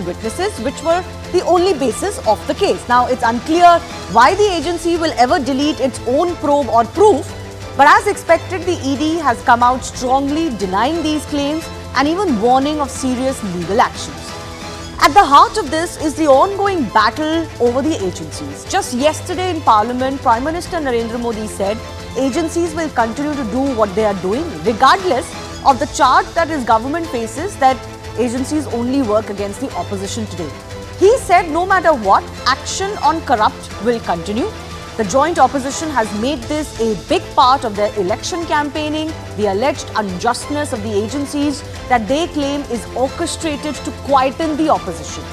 and witnesses, which were the only basis of the case. Now, it's unclear why the agency will ever delete its own probe or proof, but as expected, the ED has come out strongly denying these claims and even warning of serious legal actions. At the heart of this is the ongoing battle over the agencies. Just yesterday in Parliament, Prime Minister Narendra Modi said agencies will continue to do what they are doing, regardless of the charge that his government faces that agencies only work against the opposition today. He said no matter what, action on corrupt will continue. The joint opposition has made this a big part of their election campaigning. The alleged unjustness of the agencies that they claim is orchestrated to quieten the opposition.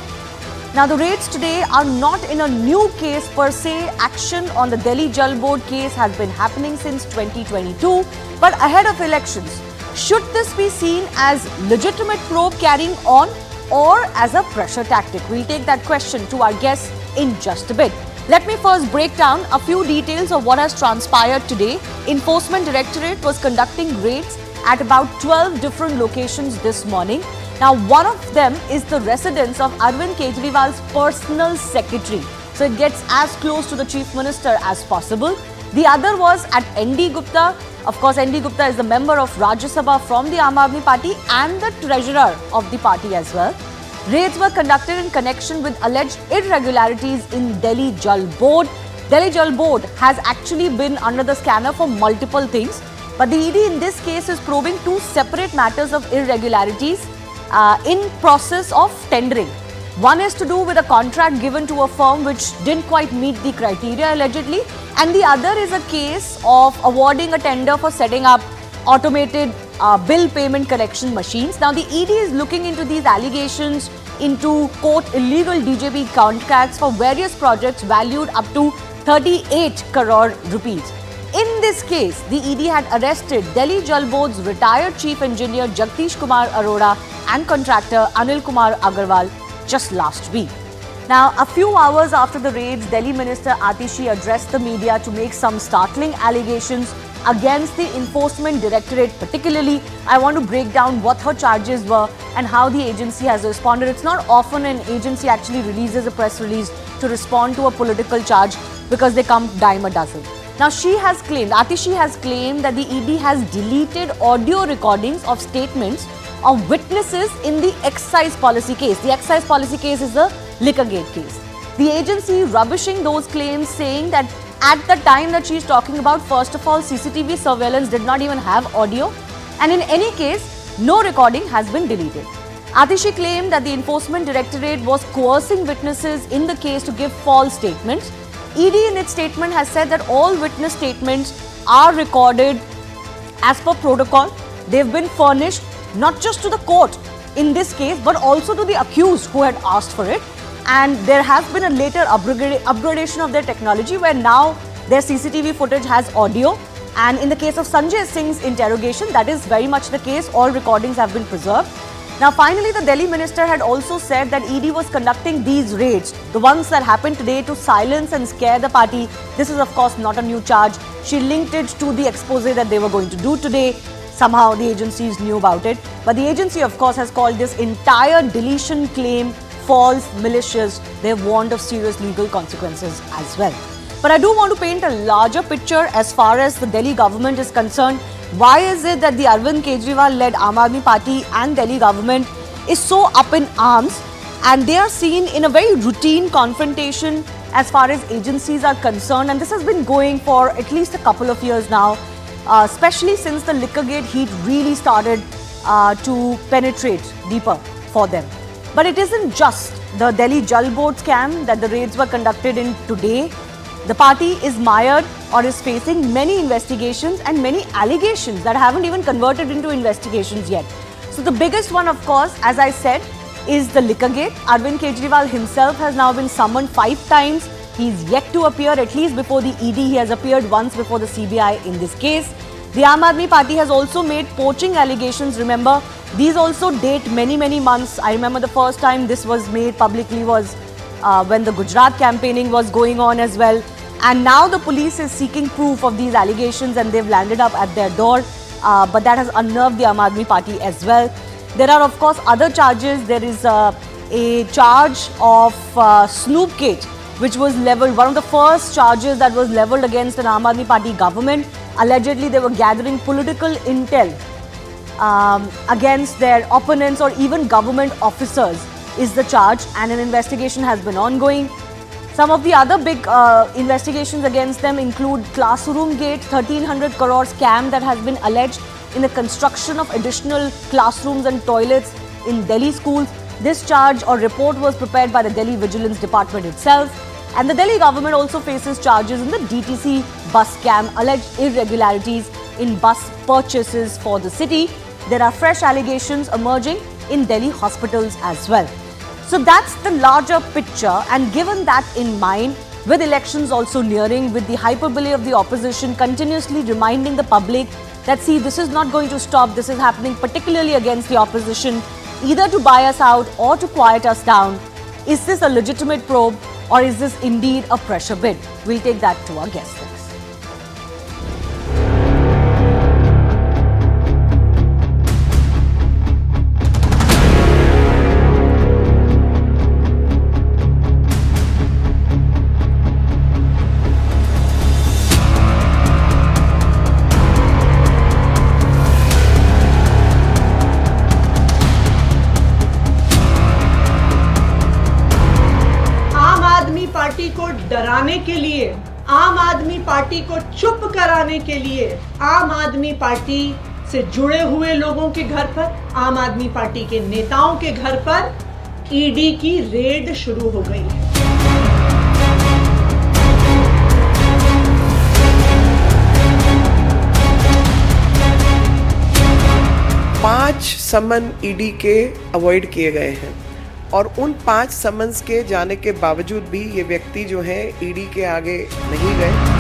Now, the raids today are not in a new case per se. Action on the Delhi Jal Board case has been happening since 2022, but ahead of elections. Should this be seen as legitimate probe carrying on or as a pressure tactic? We'll take that question to our guests in just a bit. Let me first break down a few details of what has transpired today. Enforcement Directorate was conducting raids at about 12 different locations this morning. Now, one of them is the residence of Arvind Kejriwal's personal secretary. So it gets as close to the Chief Minister as possible. The other was at ND Gupta. Of course, ND Gupta is the member of Rajya Sabha from the Aam Aadmi Party and the treasurer of the party as well. Raids were conducted in connection with alleged irregularities in Delhi Jal Board. Delhi Jal Board has actually been under the scanner for multiple things, but the ED in this case is probing two separate matters of irregularities in process of tendering. One is to do with a contract given to a firm which didn't quite meet the criteria allegedly, and the other is a case of awarding a tender for setting up automated bill payment collection machines. Now, the ED is looking into these allegations into quote illegal DJP contracts for various projects valued up to 38 crore rupees. In this case, the ED had arrested Delhi Jal Board's retired Chief Engineer Jagdish Kumar Arora and contractor Anil Kumar Agarwal just last week. Now, a few hours after the raids, Delhi Minister Atishi addressed the media to make some startling allegations against the Enforcement Directorate. Particularly, I want to break down what her charges were and how the agency has responded. It's not often an agency actually releases a press release to respond to a political charge because they come dime a dozen. Now, Atishi has claimed that the ED has deleted audio recordings of statements of witnesses in the excise policy case. The excise policy case is the Liquorgate case. The agency rubbishing those claims, saying that at the time that she is talking about, first of all, CCTV surveillance did not even have audio, and in any case, no recording has been deleted. Atishi claimed that the Enforcement Directorate was coercing witnesses in the case to give false statements. ED in its statement has said that all witness statements are recorded as per protocol. They've been furnished not just to the court in this case, but also to the accused who had asked for it. And there has been a later upgradation of their technology where now their CCTV footage has audio. And in the case of Sanjay Singh's interrogation, that is very much the case. All recordings have been preserved. Now, finally, the Delhi minister had also said that ED was conducting these raids, the ones that happened today, to silence and scare the party. This is, of course, not a new charge. She linked it to the expose that they were going to do today. Somehow the agencies knew about it. But the agency, of course, has called this entire deletion claim false, malicious. They have warned of serious legal consequences as well. But I do want to paint a larger picture as far as the Delhi government is concerned. Why is it that the Arvind Kejriwal-led Aam Aadmi Party and Delhi government is so up in arms, and they are seen in a very routine confrontation as far as agencies are concerned, and this has been going for at least a couple of years now, especially since the Liquorgate heat really started to penetrate deeper for them. But it isn't just the Delhi Jal Board scam that the raids were conducted in today. The party is mired or is facing many investigations and many allegations that haven't even converted into investigations yet. So the biggest one, of course, as I said, is the Liquorgate. Arvind Kejriwal himself has now been summoned 5 times. He's yet to appear, at least before the ED. He has appeared once before the CBI in this case. The Aam Aadmi Party has also made poaching allegations. Remember, these also date many, many months. I remember the first time this was made publicly was when the Gujarat campaigning was going on as well. And now the police is seeking proof of these allegations and they've landed up at their door. But that has unnerved the Aam Aadmi Party as well. There are, of course, other charges. There is a charge of snoopgate, which was levelled, one of the first charges that was levelled against an Aam Aadmi Party government. Allegedly, they were gathering political intel against their opponents or even government officers is the charge, and an investigation has been ongoing. Some of the other big investigations against them include Classroom Gate, 1300 crore scam that has been alleged in the construction of additional classrooms and toilets in Delhi schools. This charge or report was prepared by the Delhi Vigilance Department itself. And the Delhi government also faces charges in the DTC bus scam, alleged irregularities in bus purchases for the city. There are fresh allegations emerging in Delhi hospitals as well. So that's the larger picture, and given that in mind, with elections also nearing, with the hyperbole of the opposition continuously reminding the public that, see, this is not going to stop, this is happening particularly against the opposition, either to buy us out or to quiet us down. Is this a legitimate probe, or is this indeed a pressure bid? We'll take that to our guest next. डराने के लिए, आम आदमी party को चुप कराने के लिए, आम आदमी पार्टी से जुड़े हुए लोगों के घर पर, आम आदमी पार्टी के नेताओं के घर पर ईडी की रेड शुरू हो गई है। पांच समन ईडी के अवॉइड किए गए हैं और उन 5 समन्स के जाने के बावजूद भी ये व्यक्ति जो है ईडी के आगे नहीं गए।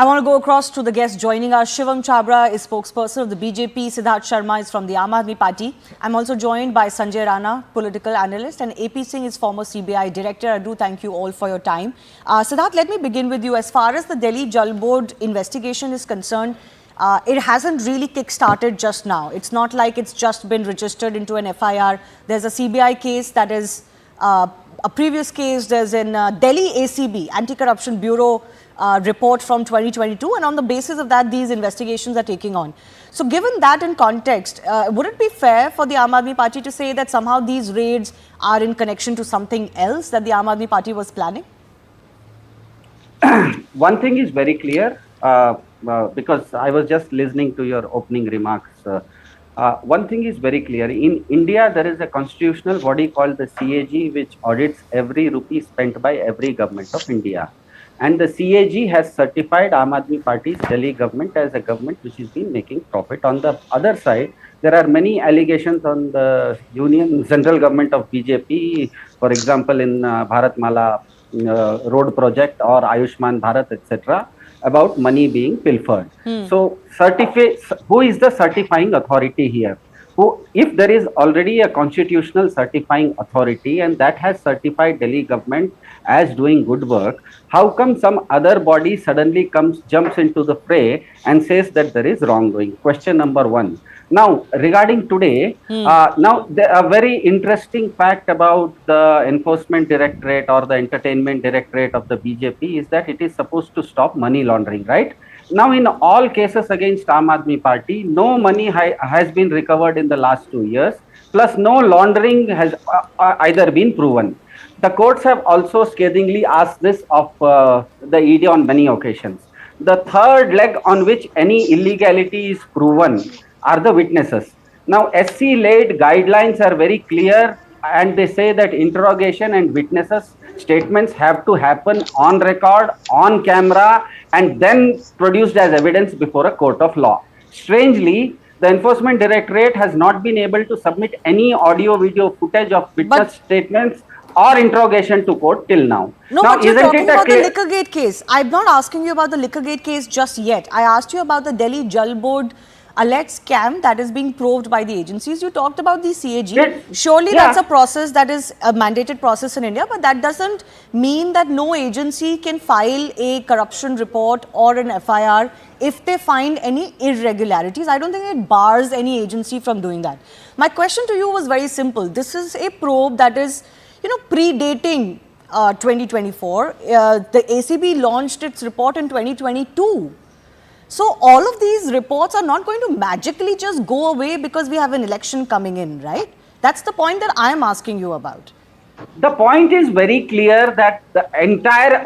I want to go across to the guests joining us. Shivam Chabra is spokesperson of the BJP. Siddharth Sharma is from the Aam Aadmi Party. I'm also joined by Sanjay Rana, political analyst, and AP Singh is former CBI director. I do thank you all for your time. Siddharth, let me begin with you. As far as the Delhi Jal Board investigation is concerned, it hasn't really kick-started just now. It's not like it's just been registered into an FIR. There's a CBI case that is a previous case. There's an Delhi ACB, Anti-Corruption Bureau, report from 2022, and on the basis of that, these investigations are taking on. So given that in context, would it be fair for the Aam Aadmi Party to say that somehow these raids are in connection to something else that the Aam Aadmi Party was planning? One thing is very clear, because I was just listening to your opening remarks. One thing is very clear. In India, there is a constitutional body called the CAG, which audits every rupee spent by every government of India. And the CAG has certified Aam Aadmi Party's Delhi government as a government which has been making profit. On the other side, there are many allegations on the union central government of BJP, for example, in Bharatmala road project or Ayushman Bharat, etc., about money being pilfered. So, who is the certifying authority here? If there is already a constitutional certifying authority and that has certified Delhi government as doing good work, how come some other body suddenly jumps into the fray and says that there is wrongdoing? Question number one. Now, regarding today, a very interesting fact about the Enforcement Directorate or the Entertainment Directorate of the BJP is that it is supposed to stop money laundering, right? Now, in all cases against Aam Aadmi Party, no money has been recovered in the last 2 years, plus no laundering has either been proven. The courts have also scathingly asked this of the ED on many occasions. The third leg on which any illegality is proven are the witnesses. Now, SC-led guidelines are very clear, and they say that interrogation and witnesses statements have to happen on record, on camera, and then produced as evidence before a court of law. Strangely, the Enforcement Directorate has not been able to submit any audio-video footage of witness statements or interrogation to court till now. No, now, but you're isn't talking it a about the clear- Liquorgate case. I'm not asking you about the Liquorgate case just yet. I asked you about the Delhi Jal Board alleged scam that is being probed by the agencies. You talked about the CAG. Surely yeah. that's a process that is a mandated process in India, but that doesn't mean that no agency can file a corruption report or an FIR if they find any irregularities. I don't think it bars any agency from doing that. My question to you was very simple. This is a probe that is, predating 2024. The ACB launched its report in 2022. So all of these reports are not going to magically just go away because we have an election coming in, right? That's the point that I am asking you about. The point is very clear that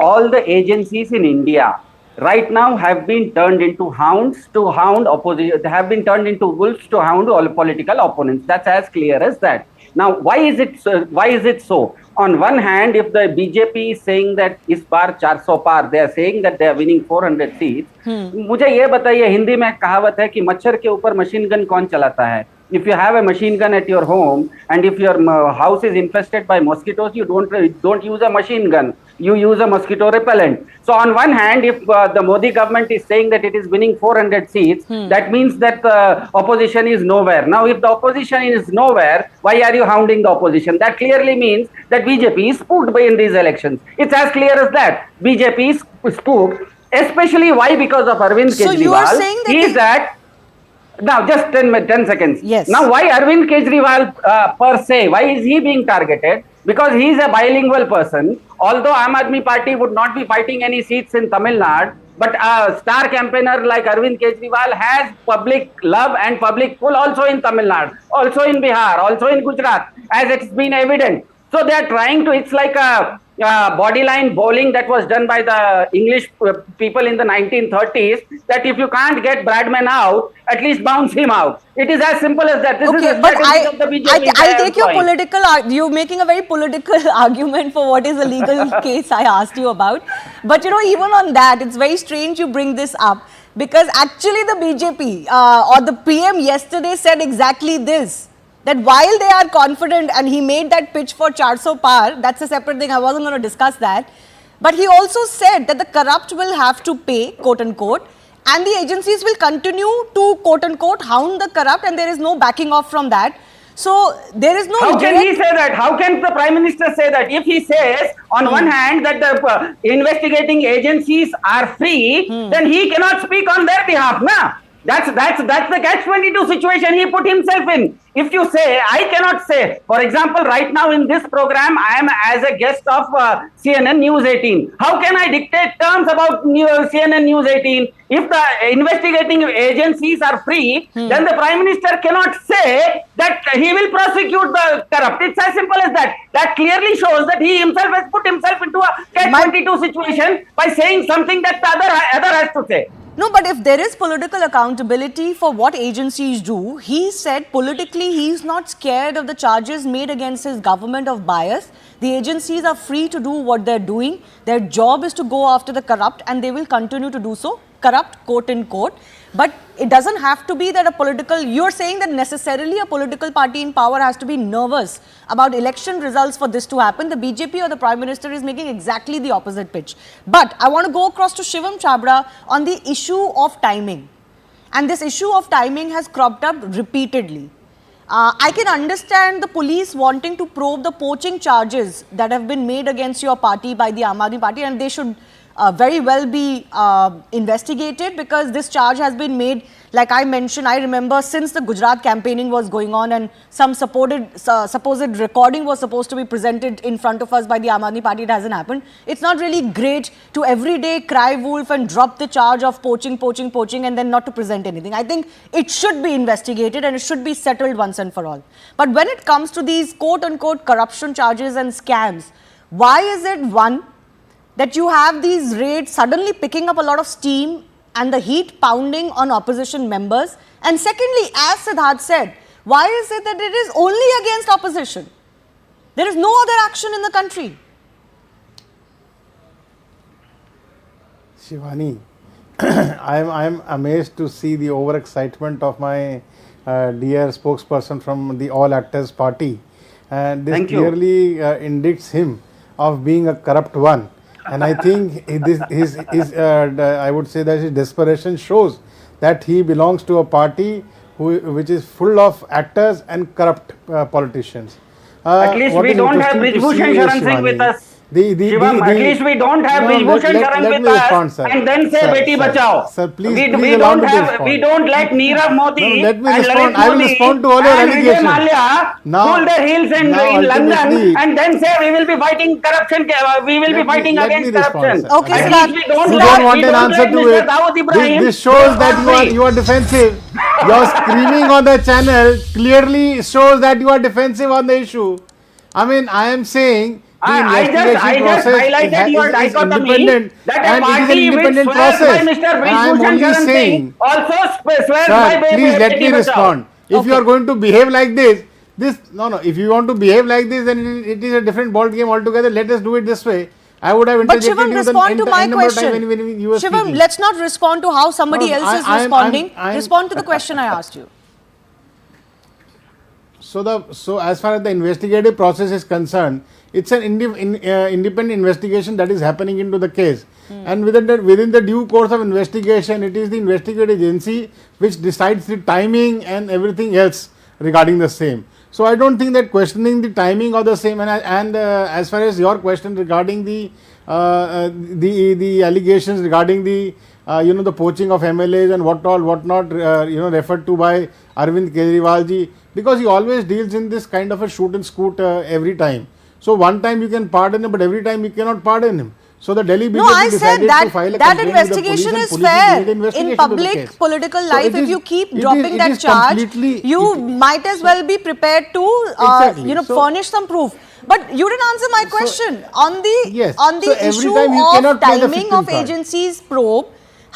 all the agencies in India right now have been turned into hounds to hound opposition, have been turned into wolves to hound all political opponents. That's as clear as that. Now, why is it so? On one hand, if the BJP is saying that इस बार 400 पार, they are saying that they are winning 400 seats. मुझे ये बताइए, हिंदी में कहावत है कि मच्छर के ऊपर मशीन गन कौन चलाता है? If you have a machine gun at your home and if your house is infested by mosquitoes, you don't use a machine gun. You use a mosquito repellent. So on one hand, if the Modi government is saying that it is winning 400 seats, that means that the opposition is nowhere. Now, if the opposition is nowhere, why are you hounding the opposition? That clearly means that BJP is spooked in these elections. It's as clear as that. BJP is spooked, especially why? Because of Arvind Kejriwal. So you are saying that now, just 10 seconds. Yes. Now, why Arvind Kejriwal per se? Why is he being targeted? Because he is a bilingual person. Although Aam Aadmi Party would not be fighting any seats in Tamil Nadu, but a star campaigner like Arvind Kejriwal has public love and public pull also in Tamil Nadu, also in Bihar, also in Gujarat, as it's been evident. So they are trying to, it's like a bodyline bowling that was done by the English people in the 1930s, that if you can't get Bradman out, at least bounce him out. It is as simple as that. This is the strategy of the BJP. I'll take your you're making a very political argument for what is a legal case I asked you about. But even on that, it's very strange you bring this up, because actually the BJP or the PM yesterday said exactly this. That while they are confident, and he made that pitch for 400 par, that's a separate thing, I wasn't going to discuss that. But he also said that the corrupt will have to pay, quote unquote, and the agencies will continue to, quote unquote, hound the corrupt, and there is no backing off from that. So there is no... How can he say that? How can the Prime Minister say that? If he says on one hand that the investigating agencies are free, then he cannot speak on their behalf, na? That's the catch-22 situation he put himself in. If you say, I cannot say, for example, right now in this program, I am as a guest of CNN News 18. How can I dictate terms about CNN News 18? If the investigating agencies are free, then the Prime Minister cannot say that he will prosecute the corrupt. It's as simple as that. That clearly shows that he himself has put himself into a catch-22 situation by saying something that the other has to say. No, but if there is political accountability for what agencies do, he said politically he's not scared of the charges made against his government of bias. The agencies are free to do what they're doing. Their job is to go after the corrupt, and they will continue to do so. Corrupt, quote unquote. But it doesn't have to be that you're saying that necessarily a political party in power has to be nervous about election results for this to happen. The BJP or the Prime Minister is making exactly the opposite pitch. But I want to go across to Shivam Chabra on the issue of timing. And this issue of timing has cropped up repeatedly. I can understand the police wanting to probe the poaching charges that have been made against your party by the Aam Aadmi Party, and they should very well be investigated, because this charge has been made, like I mentioned, I remember since the Gujarat campaigning was going on and some supposed recording was supposed to be presented in front of us by the Aam Aadmi Party. It hasn't happened. It's not really great to every day cry wolf and drop the charge of poaching and then not to present anything. I think it should be investigated and it should be settled once and for all. But when it comes to these quote unquote corruption charges and scams, why is it, one, that you have these raids suddenly picking up a lot of steam and the heat pounding on opposition members? And secondly, as Siddharth said, why is it that it is only against opposition? There is no other action in the country. Shivani, I am amazed to see the overexcitement of my dear spokesperson from the All Actors Party. and this Thank you. clearly indicts him of being a corrupt one. And I think I would say that his desperation shows that he belongs to a party which is full of actors and corrupt politicians. At least What we is don't have interesting to Brijbhushan see is, Sharan Singh with Shivani, us. Shivam, at least we don't have Brijbhushan Sharan let with me respond, us sir. and then say Sir, Beti sir, Bachao. sir, please, we please allow me to respond. we don't let Nirav Modi No, let me and respond. Lalit I will Modi respond to all your and Vijay allegations. Mallya Now- cool their heels in now London ultimately- and then say we will be fighting corruption, we will be fighting let me against respond, corruption. sir. Okay, At sir. least we don't You let, don't want we an don't answer let to Mr. it. Dawood Ibrahim This shows go that scot-free. you are defensive. Your screaming on the channel clearly shows that you are defensive on the issue. I mean, I am saying the I investigation just process highlighted your is dichotomy independent, that a and it is an party which independent swears process. by Mr. And I am Brijbhushan only Sharan saying, Singh also swears by sir, please let Beti me Bachao. respond. If you Okay. are going to behave like this, if you want to behave like this, then it is a different ball game altogether. Let us do it this way. I would have But interjected Shivam, you respond to my number of times question. when you were Shivam, speaking. let's not respond to how somebody No, else is I'm- responding. I'm- Respond to the question I asked you. So as far as the investigative process is concerned, it's an independent investigation that is happening into the case, and within the due course of investigation, it is the investigative agency which decides the timing and everything else regarding the same. So I don't think that questioning the timing of the same, and as far as your question regarding the allegations regarding the the poaching of MLAs and what not referred to by Arvind Kejriwal ji, because he always deals in this kind of a shoot and scoot every time. So one time you can pardon him, but every time you cannot pardon him. So the Delhi BJP No, I said decided that to file a that complaint with the investigation police, and is police fair made investigation in into the public case. political So life. it If is- you keep it dropping is that charge, completely- you might as well be prepared to Exactly. So- furnish some proof. But you didn't answer my question on the Yes. on the So every issue time you of cannot play the timing victim of card. agencies probe.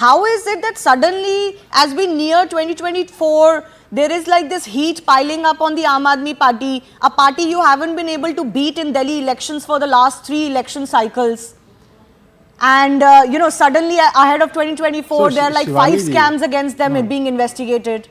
How is it that suddenly, as we near 2024, there is like this heat piling up on the Aam Aadmi Party, a party you haven't been able to beat in Delhi elections for the last 3 election cycles? And suddenly ahead of 2024, So, there are like 5 Shivani ji, scams against them being investigated.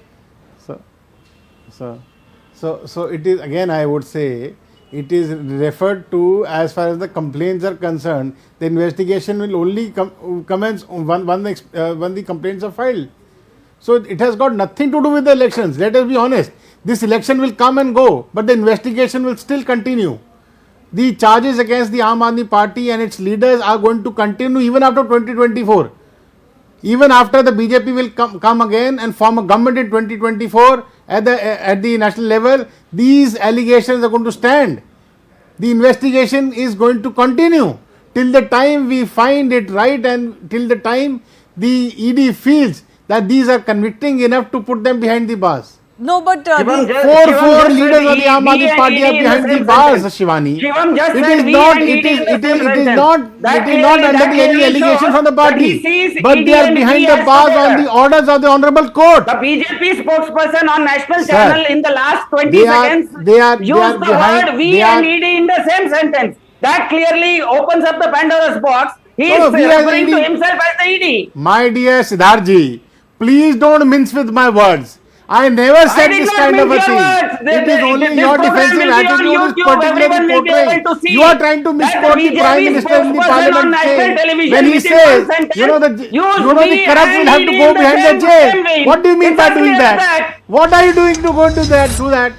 So it is, again, I would say, it is referred to, as far as the complaints are concerned, the investigation will only commence when the complaints are filed. So it has got nothing to do with the elections. Let us be honest. This election will come and go, but the investigation will still continue. The charges against the Aam Aadmi Party and its leaders are going to continue even after 2024. Even after the BJP will come again and form a government in 2024 at the national level, these allegations are going to stand. The investigation is going to continue till the time we find it right, and till the time the ED feels that these are convicting enough to put them behind the bars. No, but Shivam, just- Four Shivam just leaders said of the Aam we Aadmi and Party ED are in the behind the same bars, sentence. Shivani. Shivam just It said is we not. and It ED is. in the It is. same It is sentence. not. That It is not clearly- under that the any clearly allegation shows from the that he party, sees but ED they are and behind ED the as bars on together. the orders of the honourable court. The BJP spokesperson on national Sir, channel in the last 20 they are- seconds they are used the behind- word we they are- and ED in the same sentence. That clearly opens up the Pandora's box. He No, is we are referring to ED. himself as the ED. My dear Siddharji, please don't mince with my words. I never said did this not kind of a mince your thing. words. It is only This your program defensive will be on attitude is YouTube. particularly Everyone will be portraying. able to see You are trying to that misquote the the Prime BJP Minister in the spokesperson Parliament on national saying, television when he within says, one sentence the used corrupt me will have to and go ED in behind the same jail. vein. What do you mean It's by as doing clear as that? What are you doing to go to do that?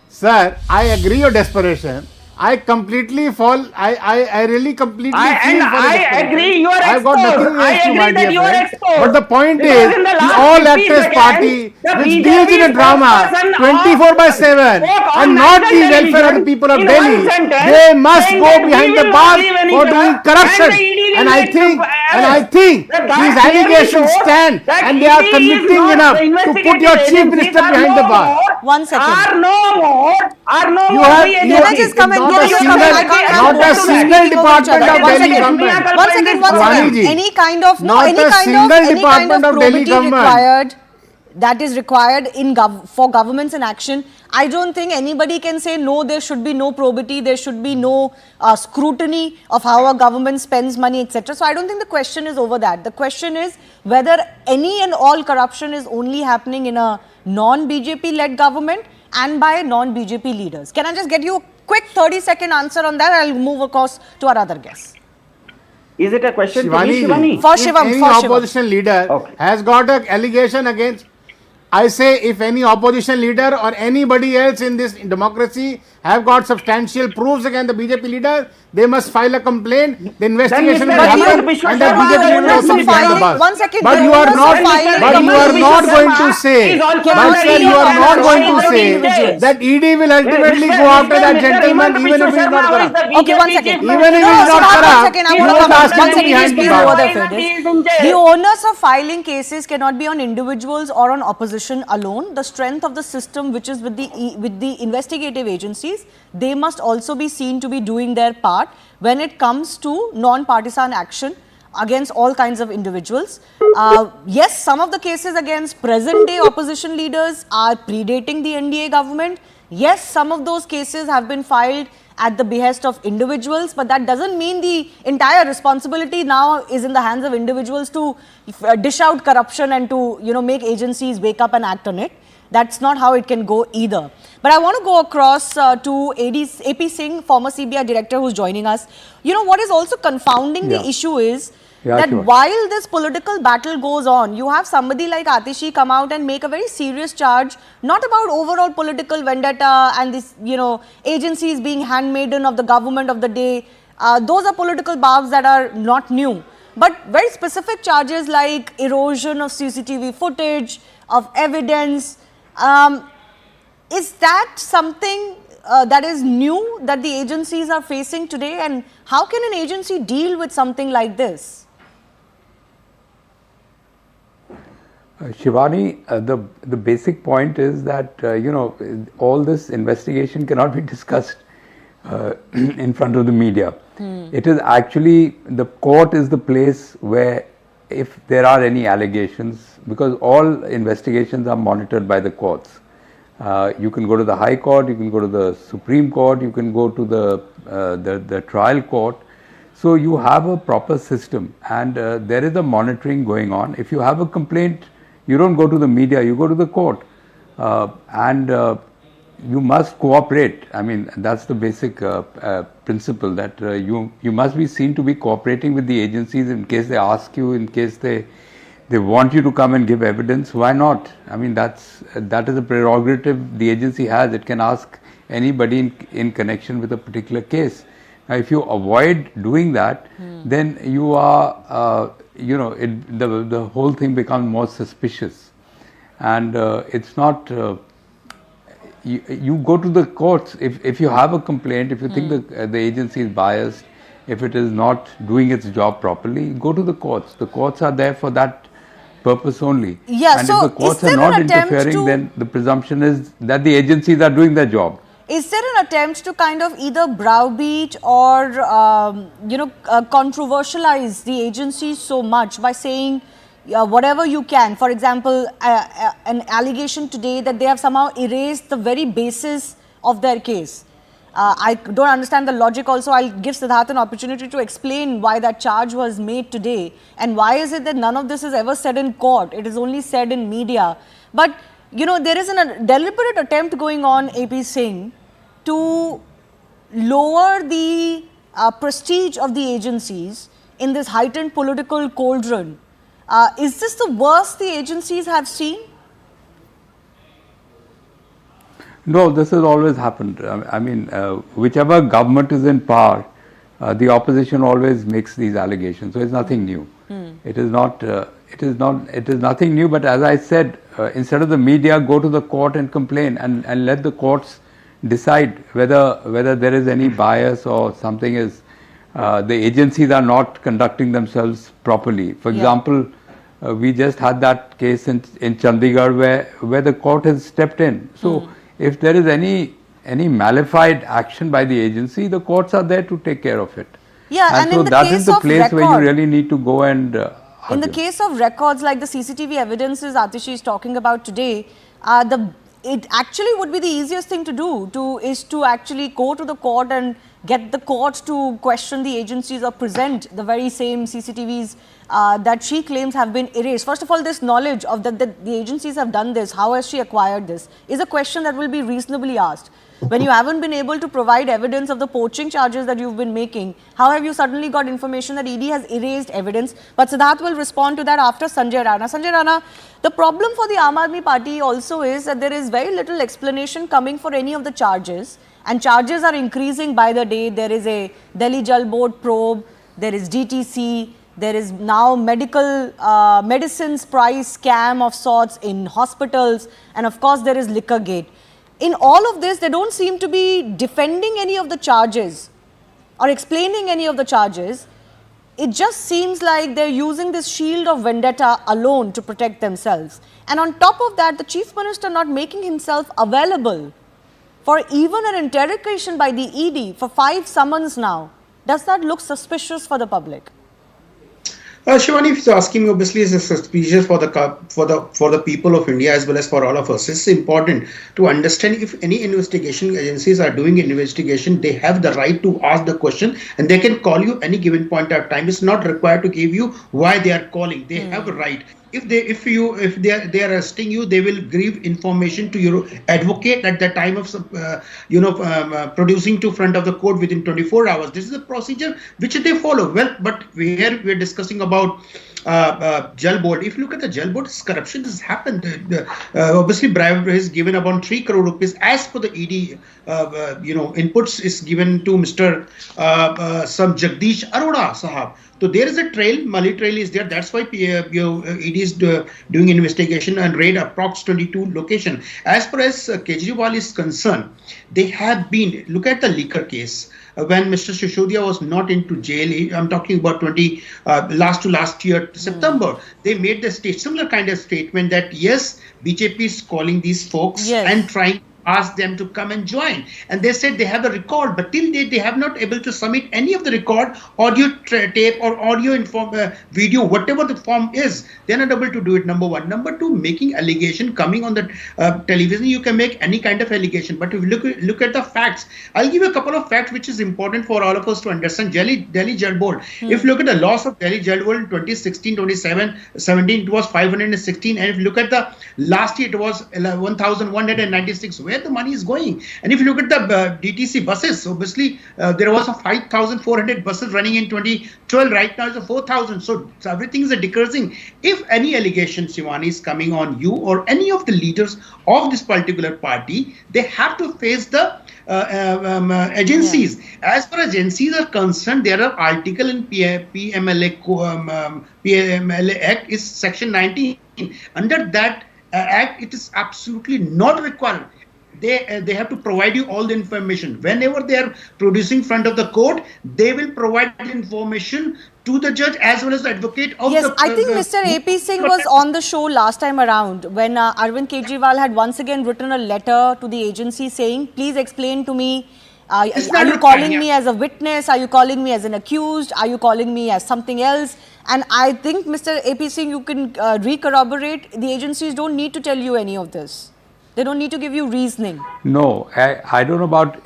Sir, I agree your desperation. I completely fall. I really completely feel for the I desperation. agree you are I've got nothing exposed. I against you, my agree that dear you are friend. exposed. But the point Because is, in the the last all 50 actors seconds, party the which BJP deals in a drama spokesperson 24/7 spoke on and not national the welfare of the television people of in Delhi, one sentence they must saying go that we behind the will not bars leave any for job doing corruption. and the ED will And I make think, the that these clearly allegations shows stand, that and they are ED is convicting not enough the to put your investigative chief agencies minister are behind the no bar. more- 1 second. Are no You more have free you Can I agencies. just come and not give a us your single, comment? I can't have not a both of them single speaking over each department other. of One Delhi second. government. One second. Shivani ji, Any kind of not a single department of Delhi probity government. required, that is required in for governments in action. I don't think anybody can say no, there should be no probity, there should be no scrutiny of how a government spends money, etc. So I don't think the question is over that. The question is whether any and all corruption is only happening in a non-BJP led government, and by non-BJP leaders? Can I just get you a quick 30-second answer on that? I'll move across to our other guests. Is it a question to Shivani me, ji, Shivani? For if Shivam, any for Shivam. opposition leader Okay. has got an allegation against, I say if any opposition leader or anybody else in this democracy have got substantial proofs against the BJP leader, they must file a complaint. The investigation will Mr. happen, Vishwa and the Sharma, BJP the will also be owners of behind the filing- bus. one second, But the you are owners not, of filing- but you are Mr. not Vishwa going to Sharma say, is also but under sir, you are the not going to control of say individuals. that ED will ultimately go after that gentleman even if he is not corrupt. Okay, one second. Even if No, he is not Siddharth, one corrupt, second. I you want to won't come ask back. him One to be second, behind please the go over bar. there, Fairness. The onus of filing cases cannot be on individuals or on opposition alone. The strength of the system, which is with the investigative agencies, they must also be seen to be doing their part when it comes to non-partisan action against all kinds of individuals. Yes, some of the cases against present-day opposition leaders are predating the NDA government. Yes, some of those cases have been filed at the behest of individuals, but that doesn't mean the entire responsibility now is in the hands of individuals to dish out corruption and to, you know, make agencies wake up and act on it. That's not how it can go either. But I want to go across to AP Singh, former CBI director, who's joining us. You know, what is also confounding the issue is that while this political battle goes on, you have somebody like Atishi come out and make a very serious charge, not about overall political vendetta and this, you know, agencies being handmaiden of the government of the day. Those are political barbs that are not new. But very specific charges like erosion of CCTV footage, of evidence. Is that something that is new that the agencies are facing today? And how can an agency deal with something like this? Shivani, the basic point is that, you know, all this investigation cannot be discussed in front of the media. It is actually, the court is the place where if there are any allegations, because all investigations are monitored by the courts. You can go to the High Court, you can go to the Supreme Court, you can go to the trial court. So you have a proper system, and there is a monitoring going on. If you have a complaint, you don't go to the media, you go to the court, and you must cooperate. I mean, that's the basic principle, that you must be seen to be cooperating with the agencies in case they ask you, in case they want you to come and give evidence. Why not? I mean, that is a prerogative the agency has. It can ask anybody in connection with a particular case. Now, if you avoid doing that, then you are, you know, the whole thing becomes more suspicious, and it's not. You go to the courts if you have a complaint, if you think the agency is biased, if it is not doing its job properly, go to the courts. The courts are there for that purpose only. Yeah, and so if the courts is are there not an attempt interfering, to- then the presumption is that the agencies are doing their job. Is there an attempt to kind of either browbeat or, you know, controversialize the agencies so much by saying whatever you can? For example, an allegation today that they have somehow erased the very basis of their case. I don't understand the logic also. I'll give Siddharth an opportunity to explain why that charge was made today and why is it that none of this is ever said in court. It is only said in media. But, you know, there is a deliberate attempt going on, AP Singh, to lower the prestige of the agencies in this heightened political cauldron. Is this the worst the agencies have seen? No, this has always happened. I mean, whichever government is in power, the opposition always makes these allegations. So it's nothing new. It is not. It is nothing new. But as I said, instead of the media, go to the court and complain, and let the courts decide whether there is any bias or something is. The agencies are not conducting themselves properly. For example, we just had that case in Chandigarh where the court has stepped in. So if there is any malified action by the agency, the courts are there to take care of it. Yeah, and so in the that case is the of place where you record- really need to go and In the argue. case of records like the CCTV evidences Atishi is talking about today, it actually would be the easiest thing to do is to actually go to the court and get the court to question the agencies or present the very same CCTVs that she claims have been erased. First of all, this knowledge of that the agencies have done this, how has she acquired this, is a question that will be reasonably asked. When you haven't been able to provide evidence of the poaching charges that you've been making, how have you suddenly got information that ED has erased evidence? But Siddharth will respond to that after Sanjay Rana. Sanjay Rana, the problem for the Aam Aadmi Party also is that there is very little explanation coming for any of the charges, and charges are increasing by the day. There is a Delhi Jal Board probe, there is DTC, there is now medicines price scam of sorts in hospitals, and of course there is liquor gate. In all of this, they don't seem to be defending any of the charges or explaining any of the charges. It just seems like they're using this shield of vendetta alone to protect themselves. And on top of that, the Chief Minister not making himself available for even an interrogation by the ED for 5 summons now. Does that look suspicious for the public? Shivani, if you're asking me, obviously it's suspicious for the people of India as well as for all of us. It's important to understand if any investigation agencies are doing an investigation, they have the right to ask the question, and they can call you any given point of time. It's not required to give you why they are calling. They have a right. If they are arresting you, they will give information to your advocate at the time of producing to front of the court within 24 hours. This is a procedure which they follow. Well, but here we are discussing about Jal Board. If you look at the Jal Board, corruption has happened. Obviously, bribery is given about 3 crore rupees as per the ED. Inputs is given to Mr. Some Jagdish Arora Sahab. So there is a trail, money trail is there. That's why ED is doing investigation and raid approx 22 location. As far as Kejriwal is concerned, they have been, look at the liquor case. When Mr. Shishodia was not into jail, I'm talking about last year, September, they made the similar kind of statement that yes, BJP is calling these folks and trying ask them to come and join, and they said they have a record, but till date they have not able to submit any of the record, audio tape or audio video, whatever the form is. They're not able to do it, number one. Number two, making allegation coming on the television, you can make any kind of allegation, but if you look at the facts, I'll give you a couple of facts which is important for all of us to understand. Delhi Jal Board, if you look at the loss of Delhi Jal Board in 2016-17, it was 516, and if you look at the last year, it was 1,196. Where the money is going? And if you look at the DTC buses, obviously there was a 5,400 buses running in 2012. Right now it's a 4,000. So everything is decreasing. If any allegation, Shivani, is coming on you or any of the leaders of this particular party, they have to face the agencies. As far as agencies are concerned, there are article in PMLA Act is section 19. Under that act, it is absolutely not required. They have to provide you all the information. Whenever they are producing front of the court, they will provide information to the judge as well as the advocate of the... Yes, I think Mr. AP Singh was on the show last time around when Arvind Kejriwal had once again written a letter to the agency saying, please explain to me, are you calling me as a witness? Are you calling me as an accused? Are you calling me as something else? And I think, Mr. AP Singh, you can re-corroborate, the agencies don't need to tell you any of this. They don't need to give you reasoning. No, I don't know about,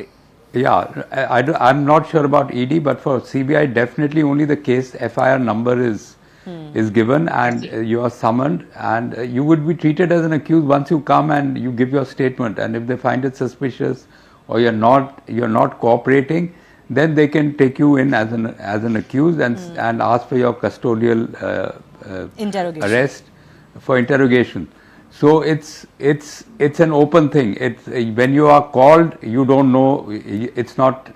I'm not sure about ED, but for CBI, definitely only the case FIR number is given and you are summoned, and you would be treated as an accused once you come and you give your statement. And if they find it suspicious or you're not cooperating, then they can take you in as an accused and ask for your custodial arrest for interrogation. So it's an open thing. When you are called, you don't know. It's not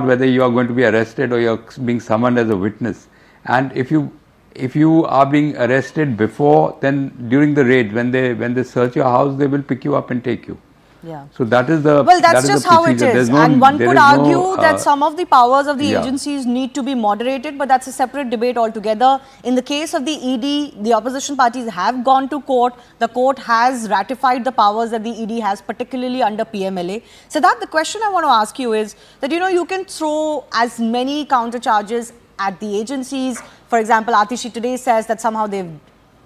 whether you are going to be arrested or you are being summoned as a witness. And if you are being arrested before, then during the raid, when they search your house, they will pick you up and take you. Yeah. So that is the well, that's just how it is. And one could argue that some of the powers of the yeah. agencies need to be moderated, but that's a separate debate altogether. In the case of the ED, the opposition parties have gone to court. The court has ratified the powers that the ED has, particularly under PMLA. So that the question I want to ask you is that, you know, you can throw as many counter charges at the agencies. For example, Atishi today says that somehow they've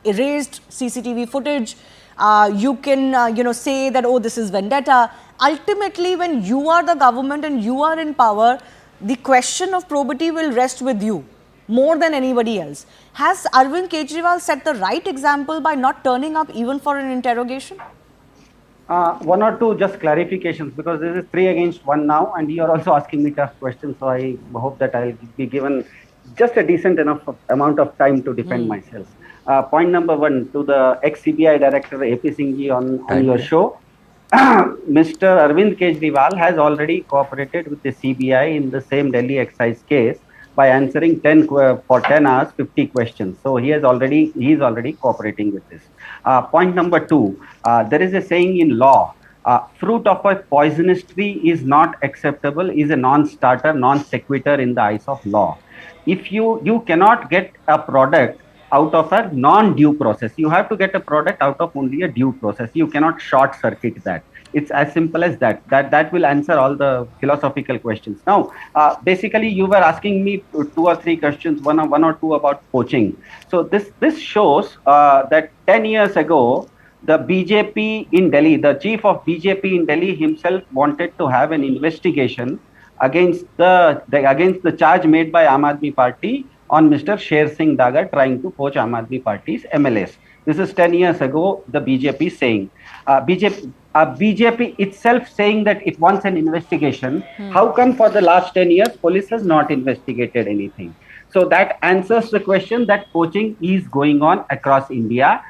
erased CCTV footage. You can, say that, oh, this is vendetta. Ultimately, when you are the government and you are in power, the question of probity will rest with you more than anybody else. Has Arvind Kejriwal set the right example by not turning up even for an interrogation? One or two just clarifications, because this is 3 against 1 now, and you are also asking me tough questions. So I hope that I'll be given just a decent enough amount of time to defend myself. Point number 1, to the ex-CBI director AP Singhji on your show. Mr. Arvind Kejriwal has already cooperated with the CBI in the same Delhi excise case by answering 10 hours, 50 questions. So he is already cooperating with this. Point number 2, there is a saying in law, fruit of a poisonous tree is not acceptable, is a non-starter, non-sequitur in the eyes of law. If you cannot get a product out of a non-due process, you have to get a product out of only a due process. You cannot short circuit that. It's as simple as that. That will answer all the philosophical questions. Now, basically, you were asking me 2 or 3 questions, one or two about poaching. So this shows that 10 years ago, the BJP in Delhi, the chief of BJP in Delhi himself wanted to have an investigation against the charge made by Aam Aadmi Party on Mr. Sher Singh Dagar trying to poach Aam Aadmi Party's MLAs. This is 10 years ago, the BJP saying. BJP itself saying that it wants an investigation. How come for the last 10 years, police has not investigated anything? So that answers the question that poaching is going on across India.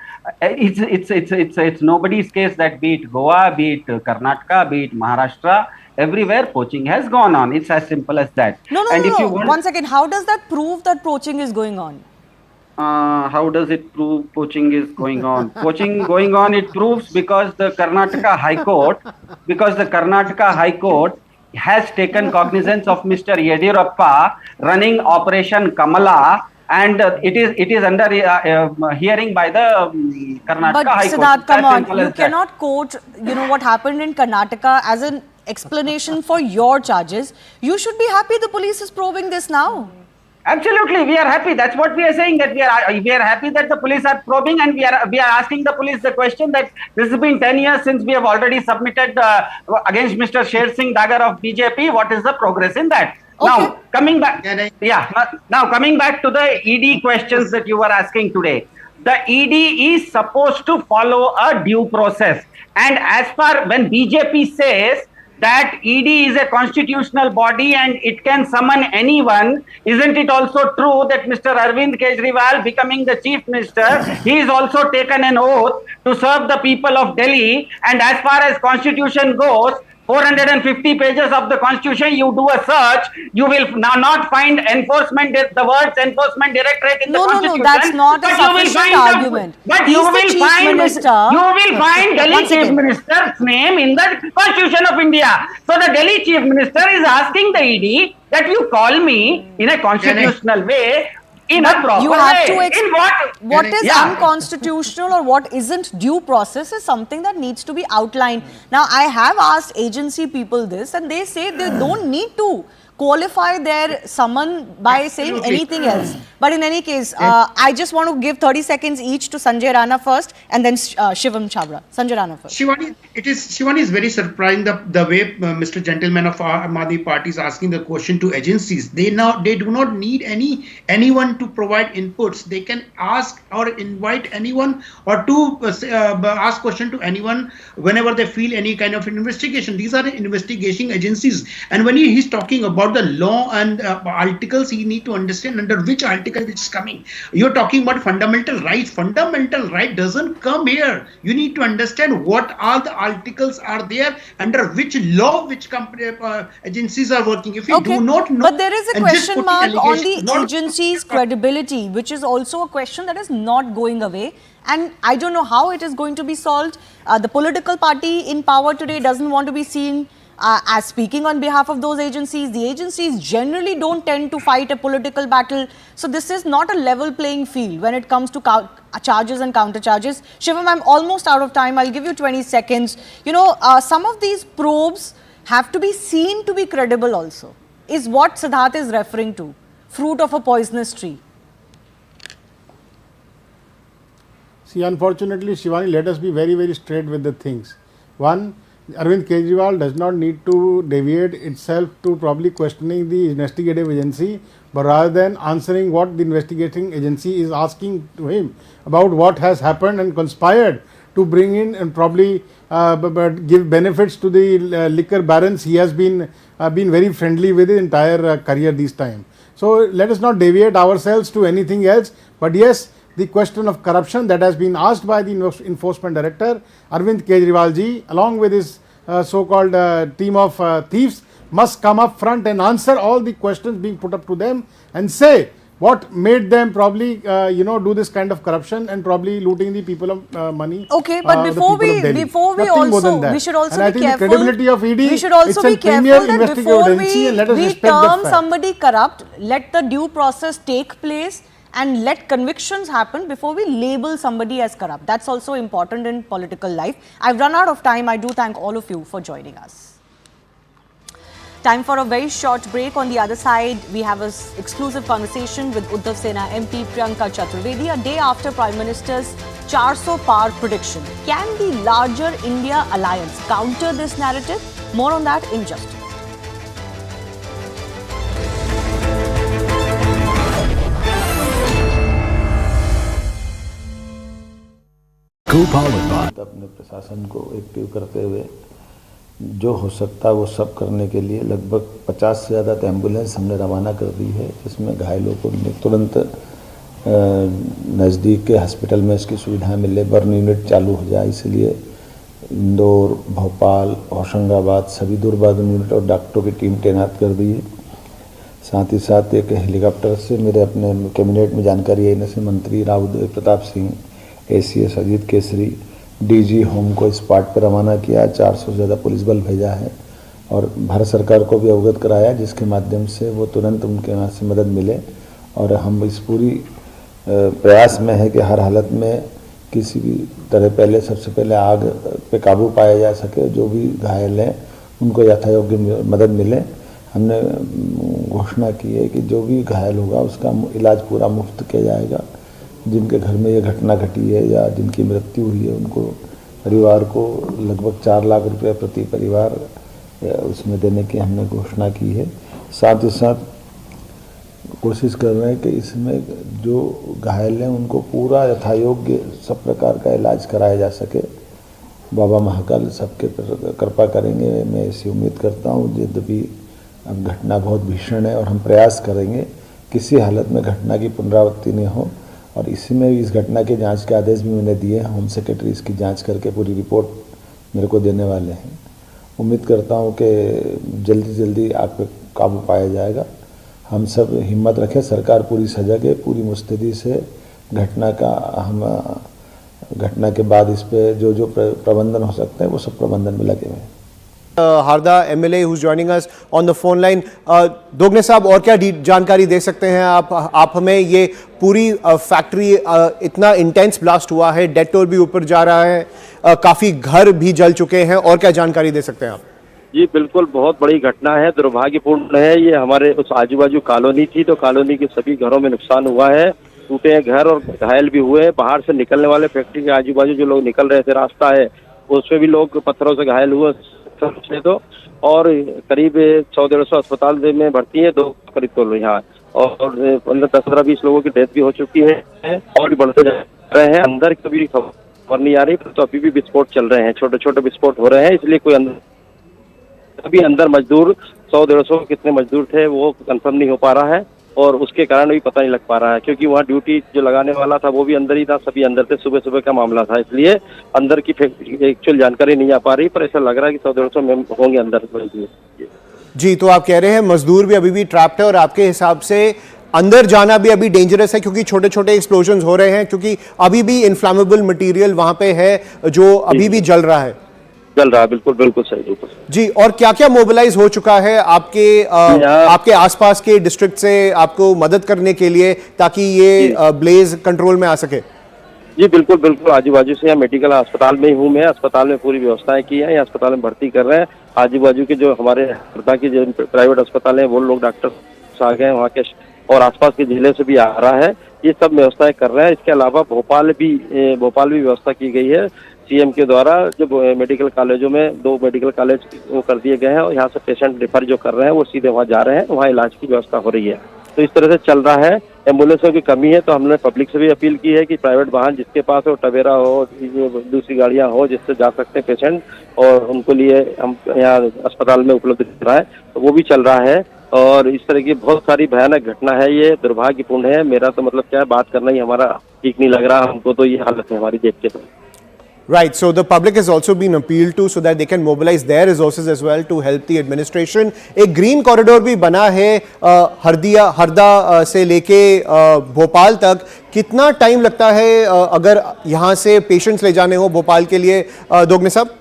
It's nobody's case that be it Goa, be it Karnataka, be it Maharashtra, everywhere poaching has gone on. It's as simple as that. No. One second. How does that prove that poaching is going on? How does it prove poaching is going on? Poaching going on, it proves because the Karnataka High Court has taken cognizance of Mr. Yediyurappa running Operation Kamala, and it is under hearing by the Karnataka High Court. But Siddharth, come on, you cannot quote what happened in Karnataka as an explanation for your charges. You should be happy the police is probing this now. Absolutely, we are happy. That's what we are saying, that we are happy that the police are probing, and we are asking the police the question that this has been 10 years since we have already submitted against Mr. Sher Singh Dagar of BJP. What is the progress in that? Okay. Now coming back, now coming back to the ED questions that you were asking today. The ED is supposed to follow a due process, and as far when BJP says that ED is a constitutional body and it can summon anyone, isn't it also true that Mr. Arvind Kejriwal, becoming the Chief Minister, he is also taken an oath to serve the people of Delhi, and as far as constitution goes, 450 pages of the constitution, you do a search, you will now not find the words Enforcement Directorate in the constitution. No, that's not a sufficient argument. But you will find Delhi Chief Minister's name in the Constitution of India. So the Delhi Chief Minister is asking the ED that you call me in a constitutional way, in a proper you have way. to what is unconstitutional or what isn't due process is something that needs to be outlined. Now, I have asked agency people this, and they say they don't need to qualify their summon by saying anything else. But in any case, I just want to give 30 seconds each to Sanjay Rana first, and then Shivam Chhabra. Sanjay Rana first. Shivani is very surprising the way Mr. Gentleman of Aam Aadmi Party is asking the question to agencies. They do not need anyone to provide inputs. They can ask or invite anyone or to ask question to anyone whenever they feel any kind of investigation. These are investigation agencies, and when he's talking about the law and articles, you need to understand under which article it is coming. You're talking about fundamental rights. Fundamental right doesn't come here. You need to understand what all the articles are there, under which law, which agencies are working. If you do not know, but there is a question mark on the agency's credibility, which is also a question that is not going away. And I don't know how it is going to be solved. The political party in power today doesn't want to be seen as speaking on behalf of those agencies. The agencies generally don't tend to fight a political battle. So this is not a level playing field when it comes to charges and counter charges. Shivam, I'm almost out of time. I'll give you 20 seconds. Some of these probes have to be seen to be credible also, is what Siddharth is referring to. Fruit of a poisonous tree. See, unfortunately, Shivani, let us be very, very straight with the things. One, Arvind Kejriwal does not need to deviate itself to probably questioning the investigative agency, but rather than answering what the investigating agency is asking to him about what has happened and conspired to bring in and probably but give benefits to the liquor barons he has been very friendly with his entire career this time. So let us not deviate ourselves to anything else, but yes, the question of corruption that has been asked by the Enforcement Director, Arvind Kejriwal ji, along with his so-called team of thieves, must come up front and answer all the questions being put up to them and say what made them probably do this kind of corruption and probably looting the people of money. Okay, but before we also, we should also and be I think careful. The credibility of ED, we should also be careful that before we term somebody corrupt, let the due process take place and let convictions happen before we label somebody as corrupt. That's also important in political life. I've run out of time. I do thank all of you for joining us. Time for a very short break. On the other side, we have an exclusive conversation with Uddhav Sena MP Priyanka Chaturvedi a day after Prime Minister's 400 par prediction. Can the larger India alliance counter this narrative? More on that in just a minute. अपने प्रशासन को active करते हुए जो हो सकता है वो सब करने के लिए लगभग 50 से ज़्यादा एम्बुलेंस हमने रवाना कर दी है, जिसमें घायलों को तुरंत नज़दीक के हॉस्पिटल में इसकी सुविधाएं मिले, बर्न यूनिट चालू हो जाए, इसलिए इंदौर, भोपाल, होशंगाबाद सभी दूरबर्न यूनिट और डॉक्टरों की टीम तैनात कर दी है। साथ ही साथ एक हेलीकॉप्टर से मेरे अपने कैबिनेट में जानकारी आई से मंत्री Rao Pratap Singh, ACS Ajit Kesari, DG home को इस पार्ट पर रवाना किया, 400 से ज़्यादा पुलिस बल भेजा है और भारत सरकार को भी अवगत कराया, जिसके माध्यम से वो तुरंत उनके यहाँ से मदद मिले। और हम इस पूरी प्रयास में है कि हर हालत में किसी भी तरह सबसे पहले आग पे काबू पाया जा सके, जो भी घायल हैं उनको यथायोग्य मदद मिले। हमने घोषणा की है कि जो भी घायल होगा उसका इलाज पूरा मुफ्त किया जाएगा। जिनके घर में ये घटना घटी है या जिनकी मृत्यु हुई है उनको परिवार को लगभग 4 लाख रुपए प्रति परिवार उसमें देने की हमने घोषणा की है। साथ ही साथ कोशिश कर रहे हैं कि इसमें जो घायल हैं उनको पूरा यथायोग्य सब प्रकार का इलाज कराया जा सके। बाबा महाकाल सबके कृपा करेंगे, मैं ऐसी उम्मीद करता हूँ। यद्यपि अब घटना बहुत भीषण है और हम प्रयास करेंगे किसी हालत में घटना की पुनरावृत्ति नहीं हो। और इसी में इस घटना के जांच के आदेश भी मैंने दिए हैं। होम सेक्रेटरी इसकी जांच करके पूरी रिपोर्ट मेरे को देने वाले हैं। उम्मीद करता हूं कि जल्दी जल्दी आग पे काबू पाया जाएगा। हम सब हिम्मत रखें, सरकार पूरी सजग है, पूरी मुस्तैदी से घटना के बाद इस पे जो प्रबंधन हो सकते हैं वो सब प्रबंधन में लगे हुए हैं। Harda MLA who's joining us on the phone line. Dogne साहब और क्या जानकारी दे सकते हैं आप हमें? ये पूरी फैक्ट्री इतना इंटेंस ब्लास्ट हुआ है, डेथ टोल भी ऊपर जा रहा है, काफ़ी घर भी जल चुके हैं, और क्या जानकारी दे सकते हैं आप? जी बिल्कुल, बहुत बड़ी घटना है, दुर्भाग्यपूर्ण है। ये हमारे उस आजू बाजू कॉलोनी थी, तो कॉलोनी के सभी घरों में नुकसान हुआ है, टूटे हैं घर और घायल भी हुए हैं। बाहर से निकलने वाले फैक्ट्री के आजू बाजू जो लोग निकल रहे थे, रास्ता है उसमें भी लोग पत्थरों से घायल हुए तो, और करीब 100-150 अस्पताल में भर्ती है, 2 करीब तो यहाँ, और 10-15-20 लोगों की डेथ भी हो चुकी है और भी बढ़ते जा रहे हैं। अंदर कभी खबर नहीं आ रही, तो अभी भी विस्फोट चल रहे हैं, छोटे छोटे विस्फोट हो रहे हैं, इसलिए कोई अभी अंदर मजदूर 100-150 कितने मजदूर थे वो कंफर्म नहीं हो पा रहा है, और उसके कारण भी पता नहीं लग पा रहा है, क्योंकि वहाँ ड्यूटी जो लगाने वाला था वो भी अंदर ही था, सभी अंदर थे, सुबह सुबह का मामला था, इसलिए अंदर की एक्चुअल जानकारी नहीं आ पा रही, पर ऐसा लग रहा है कि 100-150 होंगे अंदर। जी, तो आप कह रहे हैं मजदूर भी अभी भी ट्रैप्ड है, और आपके हिसाब से अंदर जाना भी अभी डेंजरस है, क्योंकि छोटे छोटे एक्सप्लोजन हो रहे हैं, क्योंकि अभी भी इन्फ्लेमेबल मटेरियल वहां पे है जो अभी भी जल रहा है। बिल्कुल बिल्कुल सही, बिल्कुल जी। और क्या क्या मोबिलाइज हो चुका है आपके आसपास के डिस्ट्रिक्ट से आपको मदद करने के लिए, ताकि ये ब्लेज कंट्रोल में आ सके? जी बिल्कुल बिल्कुल, आजू बाजू से यहाँ मेडिकल अस्पताल में ही हूँ मैं, अस्पताल में पूरी व्यवस्थाएं की है, यहाँ अस्पताल में भर्ती कर रहे हैं। आजू बाजू के जो हमारे हरदा की जो प्राइवेट अस्पताल है वो लोग डॉक्टर आ गए वहाँ के, और आसपास के जिले से भी आ रहा है, ये सब व्यवस्थाएं कर रहे हैं। इसके अलावा भोपाल भी व्यवस्था की गई है सीएम के द्वारा। जो मेडिकल कॉलेजों में 2 मेडिकल कॉलेज वो कर दिए गए हैं और यहाँ से पेशेंट रेफर जो कर रहे हैं वो सीधे वहाँ जा रहे हैं, वहाँ इलाज की व्यवस्था हो रही है। तो इस तरह से चल रहा है। एम्बुलेंसों की कमी है तो हमने पब्लिक से भी अपील की है कि प्राइवेट वाहन जिसके पास हो, टवेरा हो, दूसरी गाड़ियां हो जिससे जा सकते हैं पेशेंट और उनको लिए हम यहाँ अस्पताल में उपलब्ध कराएं, तो वो भी चल रहा है। और इस तरह की बहुत सारी भयानक घटना है, ये दुर्भाग्यपूर्ण है। मेरा तो मतलब क्या है, बात करना ही हमारा ठीक नहीं लग रहा हमको, तो ये हालत है हमारी देख के। तो Right, so the public has also been appealed to so that they can mobilize their resources as well to help the administration. एक ग्रीन कॉरिडोर भी बना है हरदा से लेके भोपाल तक। कितना टाइम लगता है अगर यहाँ से पेशेंट्स ले जाने हो भोपाल के लिए, दोगने साहब?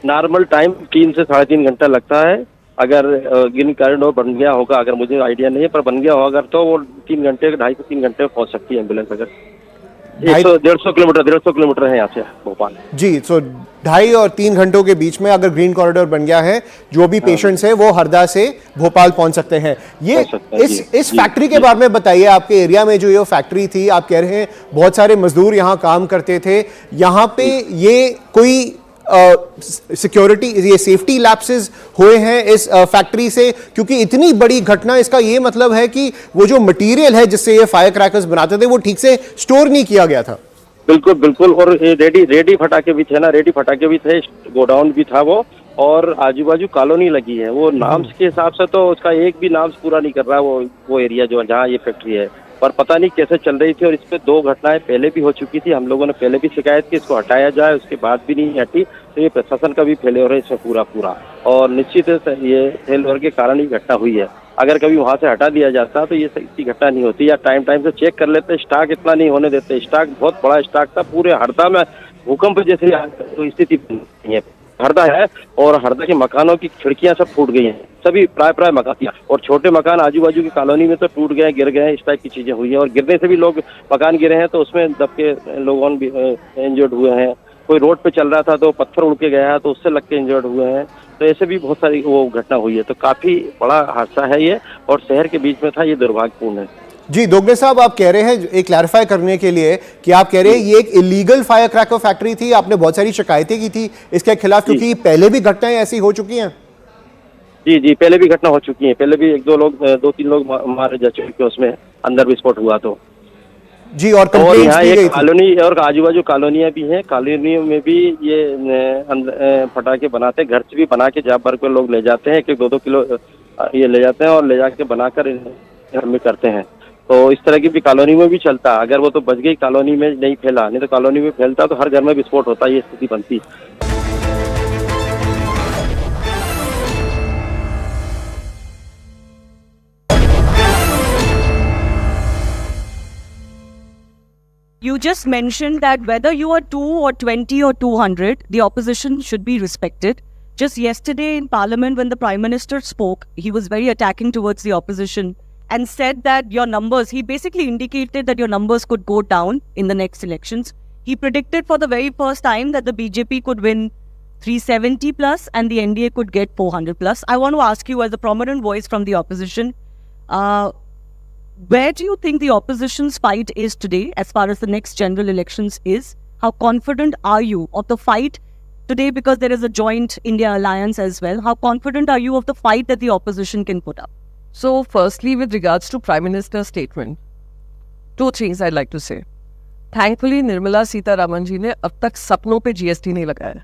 नॉर्मल टाइम 3 से 3.5 घंटा लगता है। अगर ग्रीन कॉरिडोर बन गया होगा, अगर मुझे आइडिया नहीं है पर बन गया होगा अगर, तो वो 3 घंटे 2.5 से 3 घंटे में पहुंच सकती है एम्बुलेंस। अगर 150 किलोमीटर है यहाँ से भोपाल। जी, सो 2.5 और 3 घंटों के बीच में अगर ग्रीन कॉरिडोर बन गया है, जो भी पेशेंट्स हैं वो हरदा से भोपाल पहुंच सकते हैं। ये इस फैक्ट्री के बारे में बताइए। आपके एरिया में जो ये फैक्ट्री थी, आप कह रहे हैं बहुत सारे मजदूर यहाँ काम करते थे, यहाँ पे ये कोई सिक्योरिटी ये सेफ्टी लैप्सेस हुए हैं इस फैक्ट्री से? क्योंकि इतनी बड़ी घटना, इसका ये मतलब है कि वो जो मटेरियल है जिससे ये फायर क्रैकर्स बनाते थे वो ठीक से स्टोर नहीं किया गया था। बिल्कुल बिल्कुल। और रेडी फटाके भी थे ना, रेडी फटाके भी थे, गोडाउन भी था वो, और आजू बाजू कॉलोनी लगी है। वो नाम के हिसाब से तो उसका एक भी नाम पूरा नहीं कर रहा वो एरिया जो जहाँ ये फैक्ट्री है, पर पता नहीं कैसे चल रही थी। और इस पे 2 घटनाएं पहले भी हो चुकी थी। हम लोगों ने पहले भी शिकायत की इसको हटाया जाए, उसके बाद भी नहीं हटी। तो ये प्रशासन का भी फेलियर है इसमें पूरा। और निश्चित ये फेलियर के कारण ही घटना हुई है। अगर कभी वहाँ से हटा दिया जाता तो ये इतनी घटना नहीं होती, या टाइम से चेक कर लेते। स्टॉक इतना नहीं होने देते, स्टॉक बहुत बड़ा स्टॉक था। पूरे हरदा में भूकंप जैसी तो स्थिति नहीं है। हरदा है और हरदा के मकानों की खिड़कियां सब फूट गई हैं, सभी प्राय मकान, और छोटे मकान आजू बाजू की कॉलोनी में तो टूट गए, गिर गए, इस टाइप की चीजें हुई हैं। और गिरने से भी लोग मकान गिरे हैं तो उसमें दब के लोगों भी इंजर्ड हुए हैं। कोई रोड पे चल रहा था तो पत्थर उड़ के गया तो उससे लग के इंजर्ड हुए हैं। तो ऐसे भी बहुत सारी वो घटना हुई है। तो काफी बड़ा हादसा है ये, और शहर के बीच में था, ये दुर्भाग्यपूर्ण है। जी, दोगने साहब, आप कह रहे हैं, एक क्लैरिफाई करने के लिए, कि आप कह रहे हैं ये एक इलीगल फायर क्रैकर फैक्ट्री थी। आपने बहुत सारी शिकायतें की थी इसके खिलाफ, क्योंकि पहले भी घटनाएं ऐसी हो चुकी हैं। जी, पहले भी घटना हो चुकी है। पहले भी 2-3 लोग मारे जा चुके, उसमें अंदर विस्फोट हुआ तो। जी, और कंप्लेंट्स की गई थी। कॉलोनी और आजू बाजू कॉलोनियां भी हैं, कॉलोनियों में भी ये फटाके बनाते, घर से भी बना के जहाँ पर लोग ले जाते हैं, 1-2 किलो ये ले जाते हैं और ले जाके बनाकर घर में करते हैं। तो इस तरह की भी कॉलोनी में भी चलता। अगर वो तो बच गई, कॉलोनी में नहीं फैला, नहीं तो कॉलोनी में फैलता तो हर घर में विस्फोट होता, ये स्थिति बनती। You just mentioned that whether you are 2 or 20 or 200, the opposition should be respected. Just yesterday in Parliament, when the Prime Minister spoke, he was very attacking towards the opposition and said that your numbers, he basically indicated that your numbers could go down in the next elections. He predicted for the very first time that the BJP could win 370 plus and the NDA could get 400 plus. I want to ask you, as a prominent voice from the opposition, where do you think the opposition's fight is today as far as the next general elections is? How confident are you of the fight today, because there is a joint India alliance as well? How confident are you of the fight that the opposition can put up? So firstly, with regards to Prime Minister's statement, 2 things I'd like to say. Thankfully, Nirmala Sitharaman ji ने अब तक सपनों पे GST नहीं लगाया।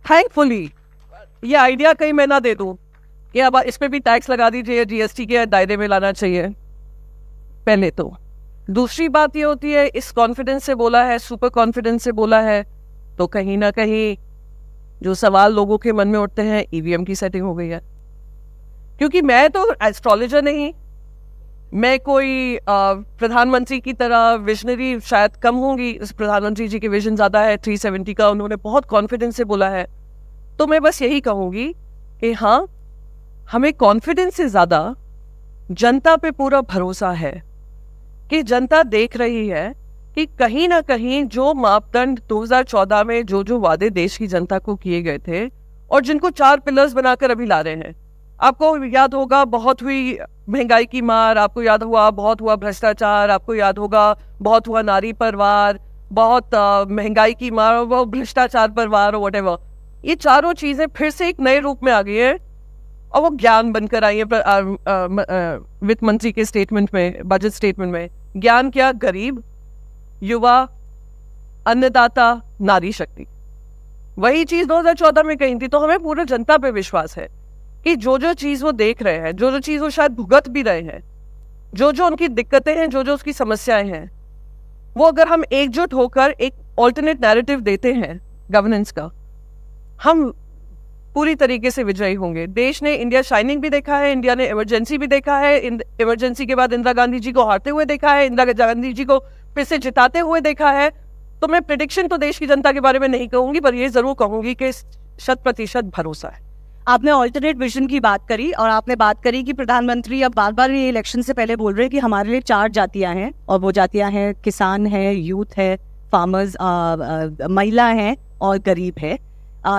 Thankfully, ये idea कहीं मैं ना दे दूँ कि अब इस पे भी टैक्स लगा दीजिए, जीएसटी के दायरे में लाना चाहिए, पहले तो। दूसरी बात ये होती है, इस कॉन्फिडेंस से बोला है, सुपर कॉन्फिडेंस से बोला है, तो कहीं ना कहीं जो सवाल लोगों के मन में उठते हैं, ईवीएम की सेटिंग हो गई है। क्योंकि मैं तो एस्ट्रोलॉजर नहीं, मैं कोई प्रधानमंत्री की तरह विजनरी शायद कम होंगी। प्रधानमंत्री जी के विजन ज़्यादा है 370 का, उन्होंने बहुत कॉन्फिडेंस से बोला है। तो मैं बस यही कहूँगी कि हाँ, हमें कॉन्फिडेंस से ज़्यादा जनता पे पूरा भरोसा है कि जनता देख रही है कि कहीं ना कहीं जो मापदंड 2014 में जो वादे देश की जनता को किए गए थे और जिनको 4 पिलर्स बनाकर अभी ला रहे हैं, आपको याद होगा बहुत हुई महंगाई की मार, आपको याद हुआ बहुत हुआ भ्रष्टाचार, आपको याद होगा बहुत हुआ नारी परवार, बहुत महंगाई की मार और वो भ्रष्टाचार परवार और व्हाटएवर। ये चारों चीजें फिर से एक नए रूप में आ गई है और वो ज्ञान बनकर आई है वित्त मंत्री के स्टेटमेंट में, बजट स्टेटमेंट में। ज्ञान क्या? गरीब, युवा, अन्नदाता, नारी शक्ति। वही चीज 2014 में कही थी। तो हमें पूरे जनता पे विश्वास है कि जो जो चीज वो देख रहे हैं, जो जो चीज वो शायद भुगत भी रहे हैं, जो जो उनकी दिक्कतें हैं, जो जो उसकी समस्याएं हैं, वो अगर हम एकजुट होकर एक ऑल्टरनेट नैरेटिव देते हैं गवर्नेंस का, हम पूरी तरीके से विजयी होंगे। देश ने इंडिया शाइनिंग भी देखा है, इंडिया ने इमरजेंसी भी देखा है, इमरजेंसी के बाद इंदिरा गांधी जी को हारते हुए देखा है, इंदिरा गांधी जी को फिर से जिताते हुए देखा है। तो मैं प्रेडिक्शन तो देश की जनता के बारे में नहीं कहूंगी, पर ये जरूर कहूंगी कि 100% भरोसा है। आपने ऑल्टरनेट विजन की बात करी और आपने बात करी कि प्रधानमंत्री अब बार बार ये इलेक्शन से पहले बोल रहे हैं कि हमारे लिए 4 जातियां हैं, और वो जातियां हैं किसान है, यूथ है, फार्मर्स, महिला है और गरीब है।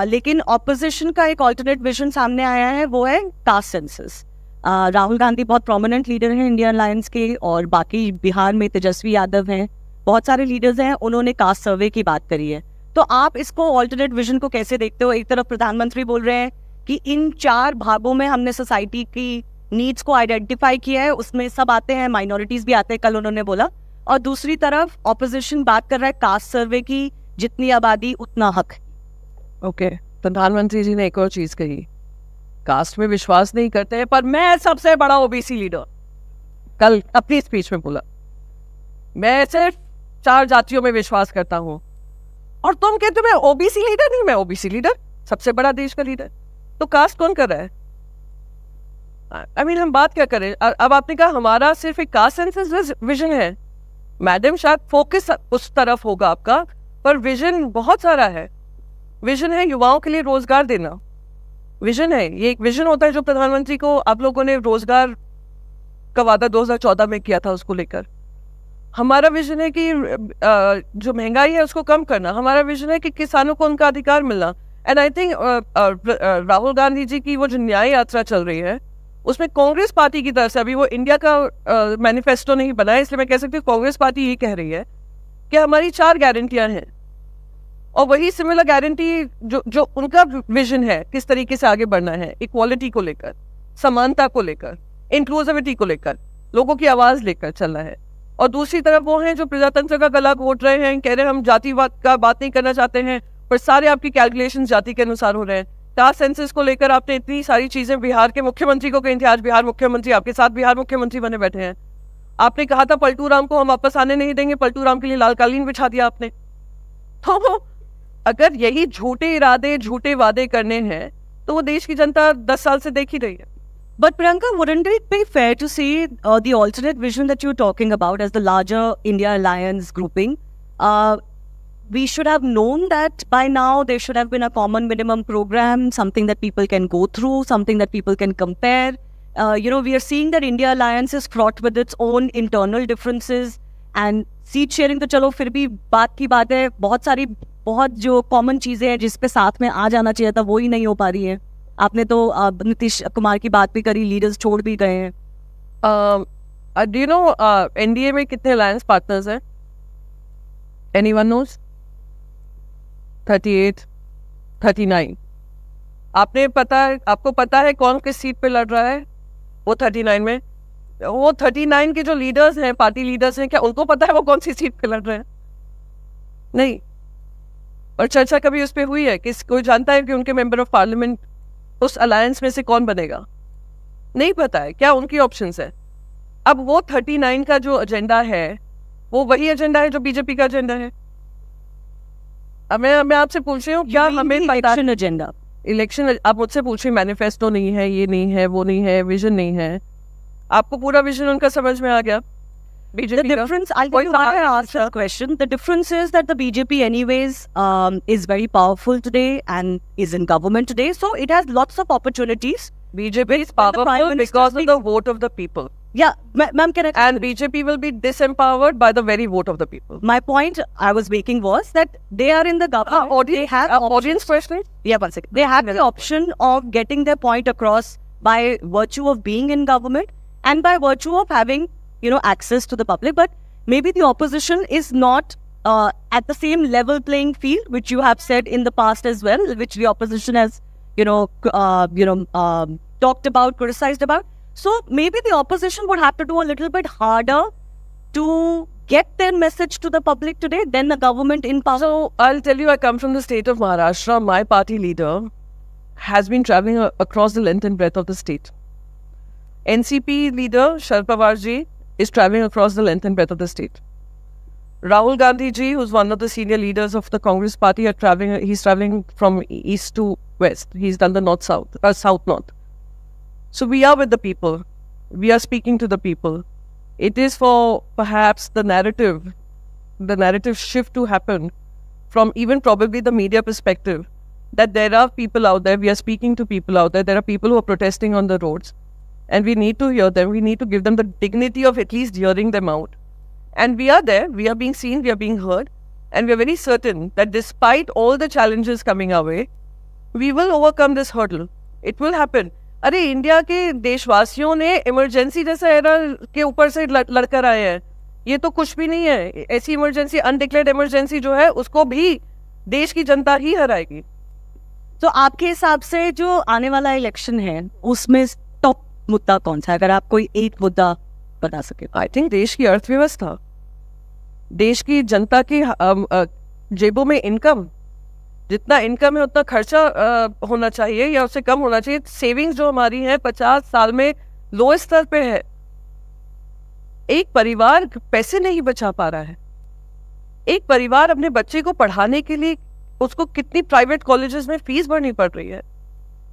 लेकिन ऑपोजिशन का एक ऑल्टरनेट विजन सामने आया है, वो है कास्ट सेंसस। राहुल गांधी बहुत प्रोमिनेंट लीडर हैं इंडियन अलायंस के, और बाकी बिहार में तेजस्वी यादव हैं, बहुत सारे लीडर्स हैं, उन्होंने कास्ट सर्वे की बात करी है। तो आप इसको ऑल्टरनेट विजन को कैसे देखते हो? एक तरफ प्रधानमंत्री बोल रहे हैं कि इन 4 भागों में हमने सोसाइटी की नीड्स को आइडेंटिफाई किया है, उसमें सब आते हैं, माइनॉरिटीज भी आते हैं, कल उन्होंने बोला। और दूसरी तरफ ऑपोजिशन बात कर रहा है कास्ट सर्वे की, जितनी आबादी उतना हक। ओके, प्रधानमंत्री जी ने एक और चीज कही, कास्ट में विश्वास नहीं करते हैं, पर मैं सबसे बड़ा ओबीसी लीडर, कल अपनी स्पीच में बोला, मैं सिर्फ 4 जातियों में विश्वास करता हूं। और तुम कहते हो मैं ओबीसी लीडर? नहीं, मैं ओबीसी लीडर, सबसे बड़ा देश का लीडर। तो कास्ट कौन कर रहा है? I mean, हम बात क्या करें? अब आपने कहा हमारा सिर्फ एक कास्ट सेंसस विजन है। मैडम, शायद फोकस उस तरफ होगा आपका, पर विजन बहुत सारा है। विजन है युवाओं के लिए रोजगार देना, विजन है, ये एक विजन होता है जो प्रधानमंत्री को आप लोगों ने रोजगार का वादा 2014 में किया था, उसको लेकर। हमारा विजन है कि जो महंगाई है उसको कम करना। हमारा विजन है कि किसानों को उनका अधिकार मिलना। And I think Rahul Gandhi ji की वो जो न्याय यात्रा चल रही है, उसमें कांग्रेस पार्टी की तरफ से, अभी वो इंडिया का मैनिफेस्टो नहीं बना है, इसलिए मैं कह सकती हूँ कांग्रेस पार्टी ये कह रही है कि हमारी 4 गारंटियां हैं, और वही सिमिलर गारंटी जो उनका विजन है किस तरीके से आगे बढ़ना है, इक्वालिटी को लेकर, समानता को लेकर, इंक्लूसिविटी को लेकर, लोगों की आवाज लेकर चलना है। और दूसरी तरफ वो हैं जो प्रजातंत्र का गला घोट रहे हैं, कह रहे हैं हम जातिवाद का बात नहीं करना चाहते हैं, पर सारे आपकी कैलकुलेशन जाति के अनुसार हो रहे हैं। कास्ट सेंसस को लेकर आपने इतनी सारी चीजें बिहार के मुख्यमंत्री को कही थी, आज बिहार मुख्यमंत्री आपके साथ बिहार मुख्यमंत्री बने बैठे हैं। आपने कहा था पलटू राम को हम वापस आने नहीं देंगे, पलटू राम के लिए लाल कालीन बिछा दिया आपने। तो अगर यही झूठे इरादे, झूठे वादे करने हैं, तो वो देश की जनता 10 साल से देख ही रही है। But Priyanka, wouldn't it be fair to say the alternate vision that you're talking about as the larger India Alliance grouping, we should have known that by now there should have been a common minimum program, something that people can go through, something that people can compare. We are seeing that India Alliance is fraught with its own internal differences, and seat sharing तो चलो फिर भी बात की बात है, बहुत जो कॉमन चीजें हैं जिस पे साथ में आ जाना चाहिए था वो ही नहीं हो पा रही है। आपने तो नीतीश कुमार की बात भी करी, लीडर्स छोड़ भी गए हैं। डू यू नो एनडीए में कितने अलायंस पार्टनर्स हैं? Anyone knows? 38, 39। आपको पता है कौन किस सीट पे लड़ रहा है? वो 39 में, वो 39 के जो लीडर्स हैं, पार्टी लीडर्स हैं, क्या उनको पता है वो कौन सी सीट पे लड़ रहे हैं? नहीं। और चर्चा कभी उस पर हुई है कि कोई जानता है कि उनके मेंबर ऑफ पार्लियामेंट उस अलायंस में से कौन बनेगा? नहीं पता है। क्या उनकी ऑप्शंस है? अब वो 39 का जो एजेंडा है वो वही एजेंडा है जो बीजेपी का एजेंडा है। अब मैं आपसे पूछ रही हूँ, क्या हमें इलेक्शन एजेंडा, इलेक्शन, आप मुझसे पूछिए, मैनिफेस्टो नहीं है, ये नहीं है, वो नहीं है, विजन नहीं है, आपको पूरा विजन उनका समझ में आ गया? The difference, I'll tell you why I asked that question. The difference is that the BJP anyways is very powerful today and is in government today. So it has lots of opportunities. BJP is powerful because of the vote of the people. Yeah, ma'am, can I? And BJP will be disempowered by the very vote of the people. My point I was making was that they are in the government. Audience question? Yeah, one second. They have the option of getting their point across by virtue of being in government and by virtue of having, access to the public. But maybe the opposition is not at the same level playing field, which you have said in the past as well, which the opposition has, talked about, criticized about. So maybe the opposition would have to do a little bit harder to get their message to the public today than the government in power. So I'll tell you, I come from the state of Maharashtra. My party leader has been traveling across the length and breadth of the state. NCP leader Shalabh Kumar ji is traveling across the length and breadth of the state. Rahul Gandhi ji, who's one of the senior leaders of the Congress party, he's traveling from east to west. He's done the south-north. So we are with the people. We are speaking to the people. It is for perhaps the narrative shift to happen from even probably the media perspective, that there are people out there, we are speaking to people out there, there are people who are protesting on the roads, and we need to hear them, we need to give them the dignity of at least hearing them out. And we are there, we are being seen, we are being heard, and we are very certain that despite all the challenges coming our way, we will overcome this hurdle. It will happen. अरे India के देशवासियों ने emergency जैसा era के ऊपर से लड़कर आए हैं. ये तो कुछ भी नहीं है. ऐसी इमरजेंसी, अनडिक्लेयर्ड इमरजेंसी जो है, उसको भी देश की जनता ही हराएगी. तो आपके हिसाब से जो आने वाला इलेक्शन है उसमें टॉप मुद्दा कौन सा है, अगर आप कोई एक मुद्दा बता सके? आई थिंक देश की अर्थव्यवस्था, देश की जनता की जेबों में इनकम, जितना इनकम है उतना खर्चा होना चाहिए या उससे कम होना चाहिए. सेविंग्स जो हमारी है 50 साल में लो स्तर पे है. एक परिवार पैसे नहीं बचा पा रहा है. एक परिवार अपने बच्चे को पढ़ाने के लिए उसको कितनी प्राइवेट कॉलेजेस में फीस भरनी पड़ रही है.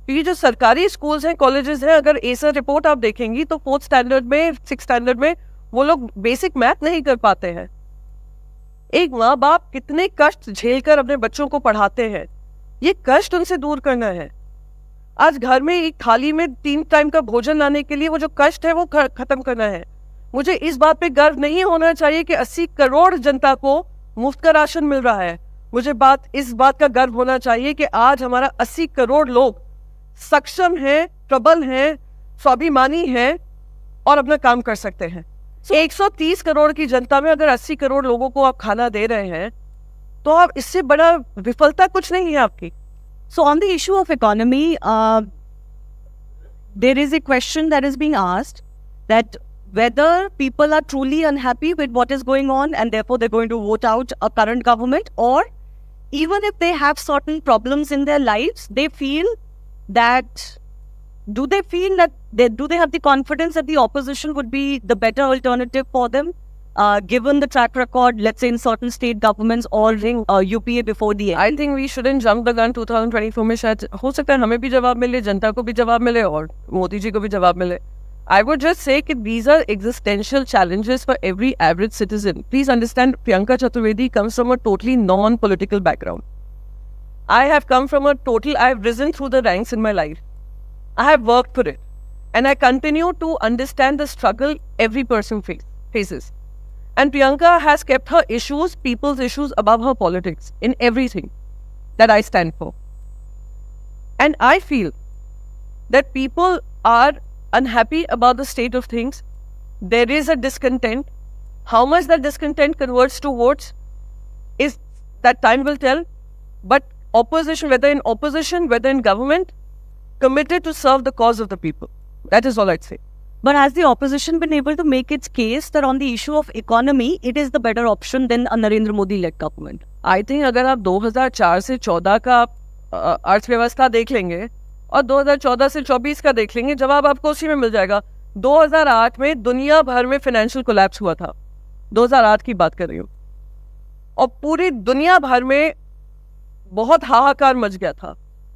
क्योंकि जो सरकारी स्कूल्स हैं, कॉलेजेस हैं, अगर एसर रिपोर्ट आप देखेंगी तो 4th स्टैंडर्ड में, 6th स्टैंडर्ड में वो लोग बेसिक मैथ नहीं कर पाते हैं. एक माँ बाप कितने कष्ट झेलकर अपने बच्चों को पढ़ाते हैं, ये कष्ट उनसे दूर करना है. आज घर में एक थाली में 3 टाइम का भोजन लाने के लिए वो जो कष्ट है वो खत्म करना है. मुझे इस बात पे गर्व नहीं होना चाहिए कि 80 करोड़ जनता को मुफ्त का राशन मिल रहा है. मुझे इस बात का गर्व होना चाहिए कि आज हमारा 80 करोड़ लोग सक्षम हैं, प्रबल हैं, स्वाभिमानी हैं और अपना काम कर सकते हैं. 130 करोड़ की जनता में अगर 80 करोड़ लोगों को आप खाना दे रहे हैं तो आप इससे बड़ा विफलता कुछ नहीं है आपकी. So on the issue of economy, there is a question that is being asked that whether people are truly unhappy with what is going on and therefore they're going to vote out a current government, or even if they have certain problems in their lives, they feel that, do they have the confidence that the opposition would be the better alternative for them, given the track record, let's say in certain state governments or UPA before the end? I think we shouldn't jump the gun. 2024 में शायद हो सकता है हमें भी जवाब मिले, जनता को भी जवाब मिले और मोदी जी को भी जवाब मिले. I would just say that these are existential challenges for every average citizen. Please understand, Priyanka Chaturvedi comes from a totally non-political background. I have risen through the ranks in my life. I have worked for it. And I continue to understand the struggle every person faces. And Priyanka has kept her issues, people's issues, above her politics in everything that I stand for. And I feel that people are unhappy about the state of things. There is a discontent. How much that discontent converts to votes is that time will tell. But opposition, whether in government, committed to serve the cause of the people. That is all I'd say. But has the opposition been able to make its case that on the issue of economy, it is the better option than a Narendra Modi-led government? I think अगर आप 2004 से 14 का अर्थव्यवस्था देख लेंगे और 2014 से 24 का देख लेंगे, जवाब आपको उसी में मिल जाएगा. 2008 में दुनिया भर में फाइनेंशियल कोलैप्स हुआ था. 2008 की बात कर रही हूँ. और पूरी दुनिया भर में बहुत हाहाकार मच गया था.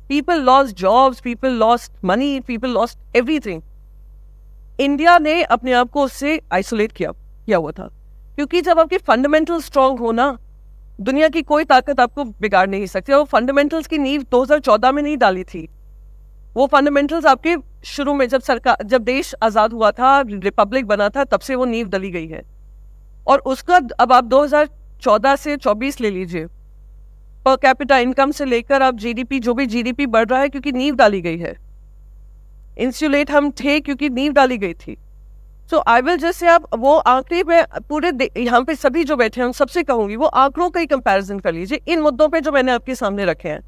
People lost jobs, people lost money, people lost everything. India ने अपने आप को उससे आइसोलेट किया हुआ था. क्योंकि जब आपके फंडामेंटल स्ट्रांग हो ना, दुनिया की कोई ताकत आपको बिगाड़ नहीं सकती. और वो फंडामेंटल्स की नींव 2014 में नहीं डाली थी. वो फंडामेंटल्स आपके शुरू में जब देश आज़ाद हुआ था, रिपब्लिक बना था, तब से वो नींव डली गई है. और उसका अब आप 2014 से 24 ले लीजिए, पर कैपिटा इनकम से लेकर आप जीडीपी, जो भी जीडीपी बढ़ रहा है क्योंकि नींव डाली गई है. इंसुलेट हम थे क्योंकि नींव डाली गई थी. सो आई विल जस्ट से आप वो आंकड़े में पूरे यहाँ पे सभी जो बैठे हैं उन सबसे कहूंगी वो आंकड़ों का ही कंपैरिजन कर लीजिए इन मुद्दों पे जो मैंने आपके सामने रखे हैं.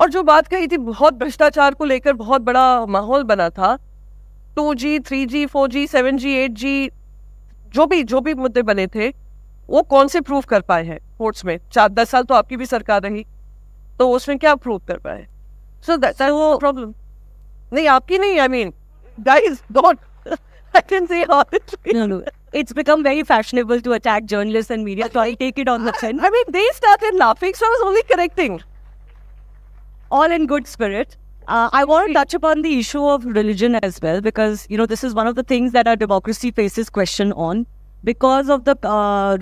और जो बात कही थी बहुत भ्रष्टाचार को लेकर बहुत बड़ा माहौल बना था. 2G, 3G, 4G, 7G, 8G जो भी मुद्दे बने थे वो कौन से प्रूव कर पाए हैं कोर्ट्स में. 4-10 साल तो आपकी भी सरकार रही तो उसमें क्या प्रूव कर पाए. सो दैट्स वो प्रॉब्लम. नहीं आपकी नहीं. I mean guys don't I can say honestly. No. It's become very fashionable to attack journalists and media, so I take it on the chin. I mean, they started laughing, so I was only correcting. All in good spirit. I want to touch upon the issue of religion as well, because, you know, this is one of the things that our democracy faces question on. Because of the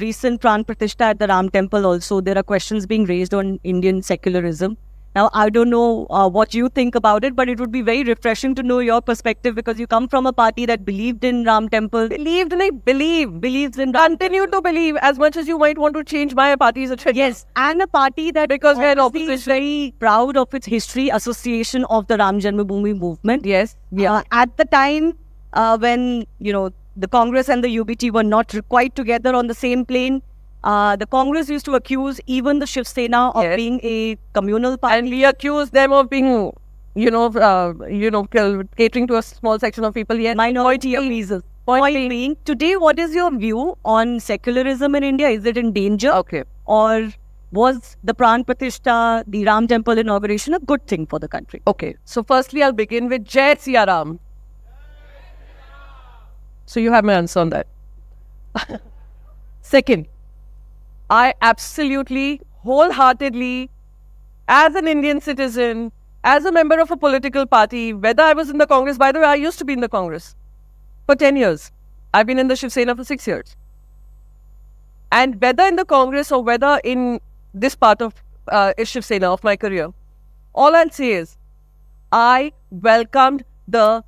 recent Pran Pratishtha at the Ram Temple also, there are questions being raised on Indian secularism. Now, I don't know what you think about it, but it would be very refreshing to know your perspective, because you come from a party that believed in Ram Temple. Believes in continue to believe as much as you might want to change my party's agenda. Yes, and a party that because we are in obviously is very proud of its history, association of the Ram Janmabhoomi movement. Yes, yeah. At the time when, you know, the Congress and the UBT were not quite together on the same plane, the Congress used to accuse even the Shiv Sena of being a communal party. And we accuse them of being, catering to a small section of people. Yes. Minority of reasons. Point being, today, what is your view on secularism in India? Is it in danger? Okay. Or was the Pran Pratishtha, the Ram Temple inauguration, a good thing for the country? Okay. So, firstly, I'll begin with Jai Siya Ram. So, you have my answer on that. Second, I absolutely, wholeheartedly, as an Indian citizen, as a member of a political party, whether I was in the Congress, by the way, I used to be in the Congress for 10 years. I've been in the Shiv Sena for 6 years. And whether in the Congress or whether in this part of Shiv Sena of my career, all I'll say is, I welcomed the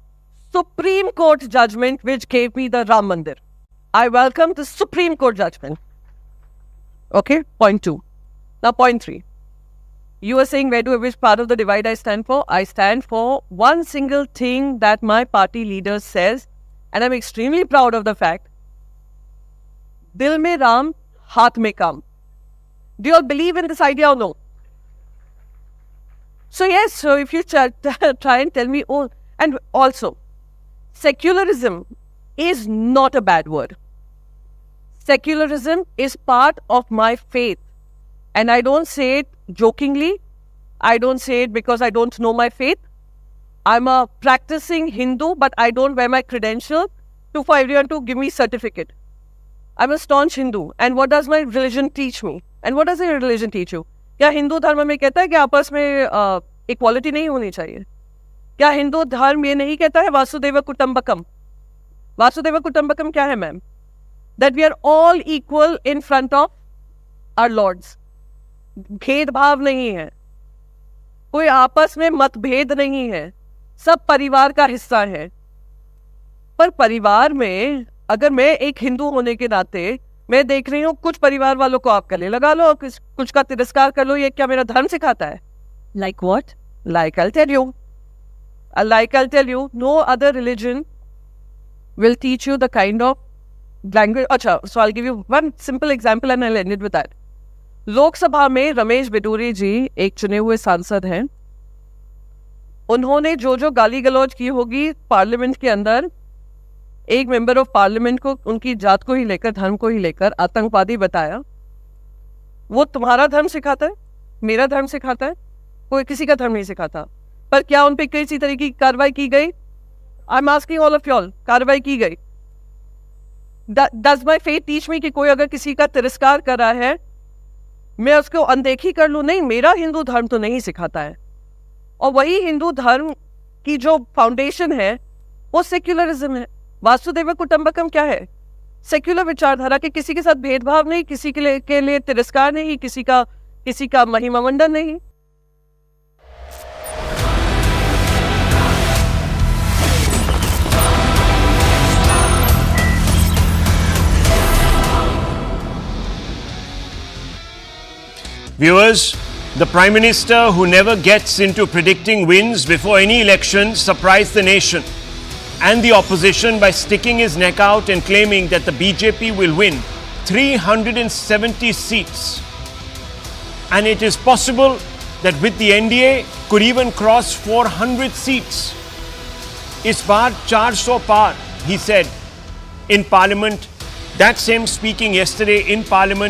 Supreme Court judgment which gave me the Ram Mandir. I welcomed the Supreme Court judgment. Okay, point 2. Now, point 3. You were saying which part of the divide I stand for? I stand for one single thing that my party leader says, and I'm extremely proud of the fact. Dil mein Ram, haath mein kam. Do you all believe in this idea or no? So yes, so if you try and tell me, oh, and also, secularism is not a bad word. Secularism is part of my faith. And I don't say it jokingly. I don't say it because I don't know my faith. I'm a practicing Hindu, but I don't wear my credential for everyone to give me certificate. I'm a staunch Hindu. And what does my religion teach me? And what does your religion teach you? क्या हिंदू धर्म में कहता है कि आपस में equality नहीं होनी चाहिए? क्या हिंदू धर्म ये नहीं कहता है वासुदेव कुटुंबकम? वासुदेव कुटुंबकम क्या है ma'am? That we are all equal in front of our lords. भेदभाव नहीं है, कोई आपस में मतभेद नहीं है, सब परिवार का हिस्सा है. पर परिवार में अगर मैं एक हिंदू होने के नाते मैं देख रही हूँ कुछ परिवार वालों को आप गले लगा लो, कुछ का तिरस्कार कर लो, ये क्या मेरा धर्म सिखाता है? Like what? Like I'll tell you, no other religion will teach you the kind of language. अच्छा, so I'll give you one simple example and I'll end it with that. Lok Sabha में रमेश बिडूरी जी एक चुने हुए सांसद हैं. उन्होंने जो गाली गलौज की होगी पार्लियामेंट के अंदर, एक मेंबर ऑफ पार्लियामेंट को उनकी जात को ही लेकर, धर्म को ही लेकर आतंकवादी बताया. वो तुम्हारा धर्म सिखाता है, मेरा धर्म सिखाता है, कोई किसी का धर्म नहीं सिखाता. पर क्या उन पे किसी तरह की कार्रवाई की गई? I am asking all of wall, कार्रवाई की गई? Does my faith teach me कि कोई अगर किसी का तिरस्कार कर रहा है मैं उसको अनदेखी कर लूँ? नहीं, मेरा हिंदू धर्म तो नहीं सिखाता है. और वही हिंदू धर्म की जो फाउंडेशन है वो सेक्युलरिज्म है. वासुदेव कुटुंबकम क्या है? सेक्युलर विचारधारा के किसी के साथ भेदभाव नहीं, किसी के लिए तिरस्कार नहीं, किसी का महिमा मंडन नहीं. Viewers, The Prime Minister, who never gets into predicting wins before any election, surprised the nation and the opposition by sticking his neck out and claiming that the BJP will win 370 seats. And it is possible that with the NDA could even cross 400 seats. Is baar 400 par, he said in Parliament. That same speaking yesterday in Parliament